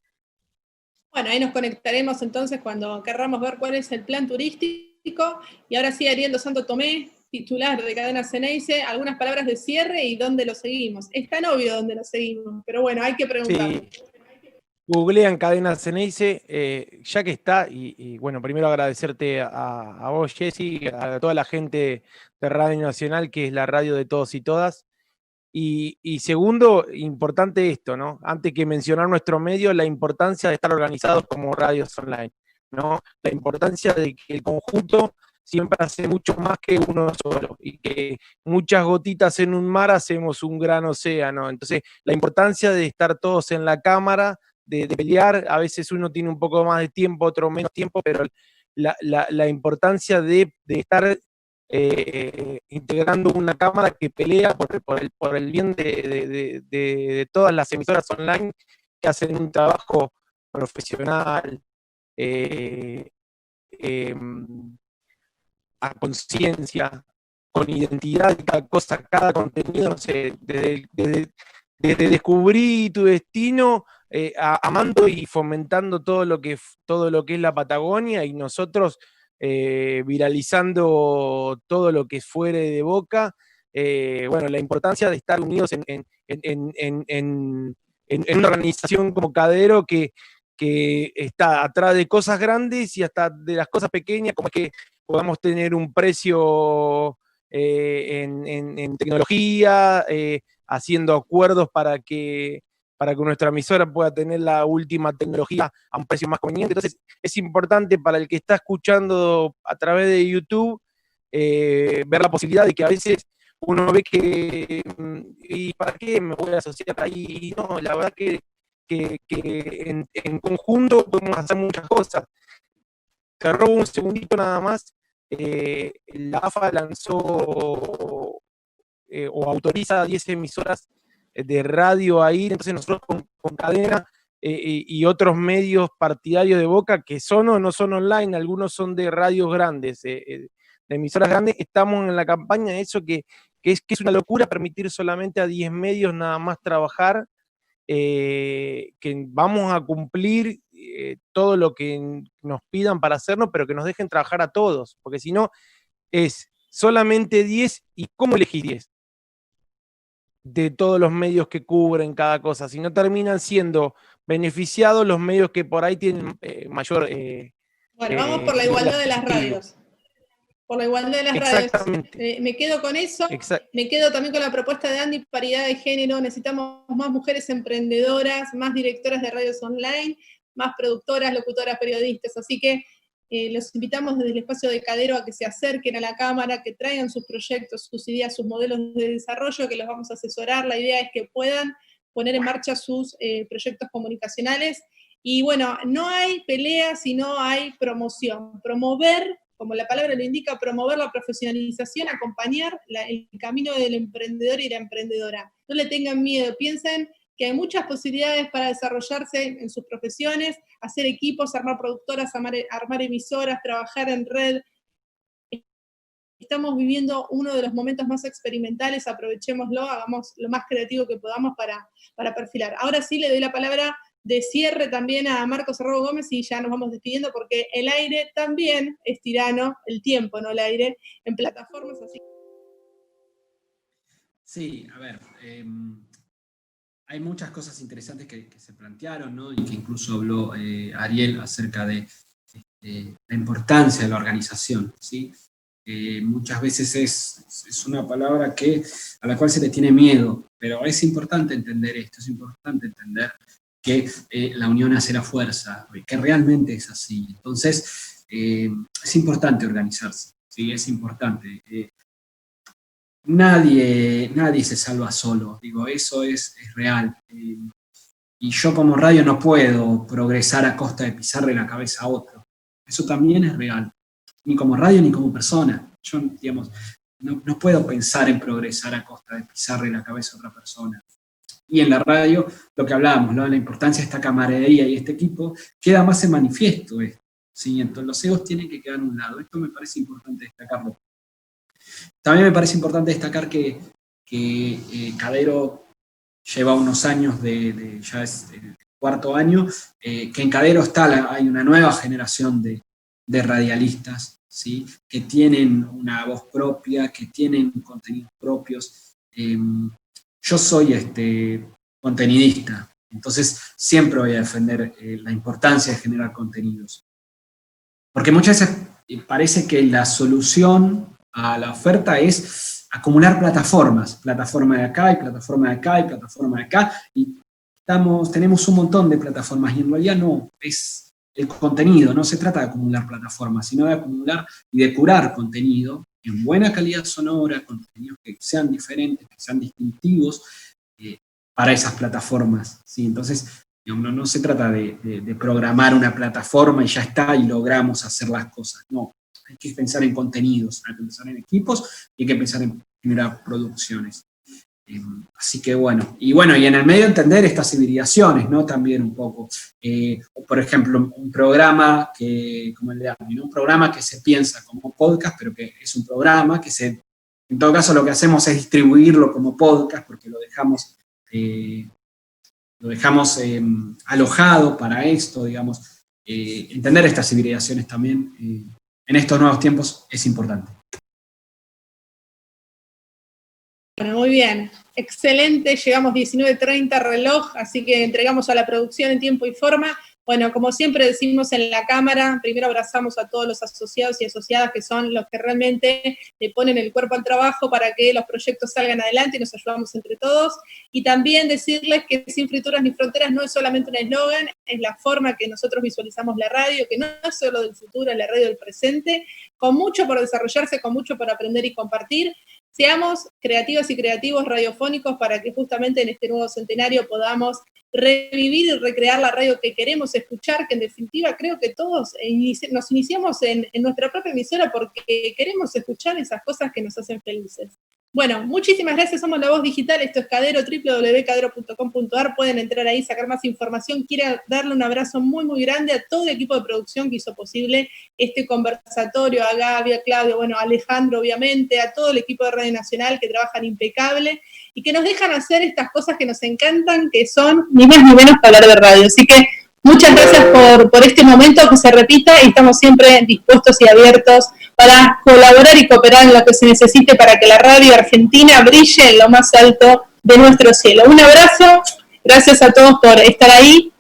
Bueno, ahí nos conectaremos entonces cuando querramos ver cuál es el plan turístico. Y ahora sí, Ariel Dos Santos Tomé, titular de Cadena Ceneice, algunas palabras de cierre y dónde lo seguimos. Es tan obvio dónde lo seguimos, pero bueno, hay que preguntarlo. Sí. Googlean Cadena Ceneice, ya que está, y bueno, primero agradecerte a vos, Jessy, a toda la gente de Radio Nacional, que es la radio de todos y todas. Y segundo, importante esto, ¿no? Antes que mencionar nuestro medio, la importancia de estar organizados como radios online, ¿no? La importancia de que el conjunto siempre hace mucho más que uno solo, y que muchas gotitas en un mar hacemos un gran océano. Entonces, la importancia de estar todos en la cámara, de pelear, a veces uno tiene un poco más de tiempo, otro menos tiempo, pero la importancia de estar integrando una cámara que pelea por el bien de todas las emisoras online que hacen un trabajo profesional, a conciencia, con identidad de cada cosa, cada contenido, no sé, desde Descubrí tu Destino, amando y fomentando todo lo que es la Patagonia, y nosotros viralizando todo lo que fuere de Boca. Bueno, la importancia de estar unidos en una organización como Cadero que está atrás de cosas grandes y hasta de las cosas pequeñas, como es que podamos tener un precio en tecnología, haciendo acuerdos para que nuestra emisora pueda tener la última tecnología a un precio más conveniente. Entonces, es importante para el que está escuchando a través de YouTube ver la posibilidad de que a veces uno ve que, ¿y para qué me voy a asociar ahí? Y no, la verdad que en conjunto podemos hacer muchas cosas. Te robo un segundito nada más. La AFA lanzó o autoriza 10 emisoras de radio a ir, entonces nosotros con Cadena y otros medios partidarios de Boca, que son o no son online, algunos son de radios grandes, de emisoras grandes, estamos en la campaña de eso, que es una locura permitir solamente a 10 medios nada más trabajar, que vamos a cumplir todo lo que nos pidan para hacernos, pero que nos dejen trabajar a todos, porque si no, es solamente 10, ¿y cómo elegís 10? De todos los medios que cubren cada cosa, si no terminan siendo beneficiados los medios que por ahí tienen mayor... bueno, vamos por la igualdad de las radios. Por la igualdad de las radios. Me quedo con eso. Me quedo también con la propuesta de Andy, paridad de género. Necesitamos más mujeres emprendedoras, más directoras de radios online, más productoras, locutoras, periodistas. Así que los invitamos desde el espacio de Cadero a que se acerquen a la cámara, que traigan sus proyectos, sus ideas, sus modelos de desarrollo, que los vamos a asesorar. La idea es que puedan poner en marcha sus proyectos comunicacionales. Y bueno, no hay pelea si no hay promoción. Promover, como la palabra lo indica, promover la profesionalización, acompañar el camino del emprendedor y la emprendedora. No le tengan miedo, piensen que hay muchas posibilidades para desarrollarse en sus profesiones, hacer equipos, armar productoras, armar emisoras, trabajar en red. Estamos viviendo uno de los momentos más experimentales, aprovechémoslo, hagamos lo más creativo que podamos para perfilar. Ahora sí le doy la palabra de cierre también a Marcos Arrobo Gómez y ya nos vamos despidiendo porque el aire también es tirano, el tiempo, no el aire, en plataformas así. Sí, a ver, hay muchas cosas interesantes que se plantearon, ¿no? Y que incluso habló Ariel acerca de la importancia de la organización, ¿sí? Muchas veces es una palabra a la cual se le tiene miedo, pero es importante entender esto, es importante entender que la unión hace la fuerza, que realmente es así. Entonces, es importante organizarse, ¿sí? Es importante. Nadie se salva solo, digo, eso es real. Y yo como radio no puedo progresar a costa de pisarle la cabeza a otro. Eso también es real. Ni como radio ni como persona. Yo, digamos, no puedo pensar en progresar a costa de pisarle la cabeza a otra persona. Y en la radio, lo que hablábamos, ¿no? La importancia de esta camaradería y este equipo, queda más en manifiesto esto, ¿sí? Entonces los egos tienen que quedar a un lado. Esto me parece importante destacarlo. También me parece importante destacar que Cadero lleva unos años ya es el 4º año, que en Cadero hay una nueva generación de radialistas, ¿sí? Que tienen una voz propia, que tienen contenidos propios. Yo soy contenidista, entonces siempre voy a defender la importancia de generar contenidos. Porque muchas veces parece que la solución a la oferta es acumular plataformas, plataforma de acá y plataforma de acá y plataforma de acá, y tenemos un montón de plataformas, y en realidad no, es el contenido, no se trata de acumular plataformas, sino de acumular y de curar contenido en buena calidad sonora, contenidos que sean diferentes, que sean distintivos para esas plataformas, ¿sí? Entonces, no se trata de programar una plataforma y ya está, y logramos hacer las cosas, no. Hay que pensar en contenidos, hay que pensar en equipos y hay que pensar en generar producciones. Así que bueno, y en el medio entender estas hibridaciones, ¿no? También un poco. Por ejemplo, un programa como el de AMI, ¿no? Un programa que se piensa como podcast, pero que es un programa que en todo caso lo que hacemos es distribuirlo como podcast, porque lo dejamos alojado para esto, digamos. Entender estas hibridaciones también en estos nuevos tiempos es importante. Bueno, muy bien, excelente, llegamos 19:30 reloj, así que entregamos a la producción en tiempo y forma. Bueno, como siempre decimos en la cámara, primero abrazamos a todos los asociados y asociadas que son los que realmente le ponen el cuerpo al trabajo para que los proyectos salgan adelante y nos ayudamos entre todos. Y también decirles que Sin Frituras ni Fronteras no es solamente un eslogan, es la forma que nosotros visualizamos la radio, que no es solo del futuro, es la radio del presente, con mucho por desarrollarse, con mucho por aprender y compartir. Seamos creativas y creativos radiofónicos para que justamente en este nuevo centenario podamos revivir y recrear la radio que queremos escuchar, que en definitiva creo que todos nos iniciamos en nuestra propia emisora porque queremos escuchar esas cosas que nos hacen felices. Bueno, muchísimas gracias, somos La Voz Digital, esto es Cadero, www.cadero.com.ar, pueden entrar ahí, sacar más información. Quiero darle un abrazo muy, muy grande a todo el equipo de producción que hizo posible este conversatorio, a Gaby, a Claudio, a Alejandro, obviamente, a todo el equipo de Radio Nacional que trabajan impecable y que nos dejan hacer estas cosas que nos encantan, que son ni más ni menos que hablar de radio. Así que muchas gracias por este momento, que se repita, y estamos siempre dispuestos y abiertos para colaborar y cooperar en lo que se necesite para que la radio argentina brille en lo más alto de nuestro cielo. Un abrazo, gracias a todos por estar ahí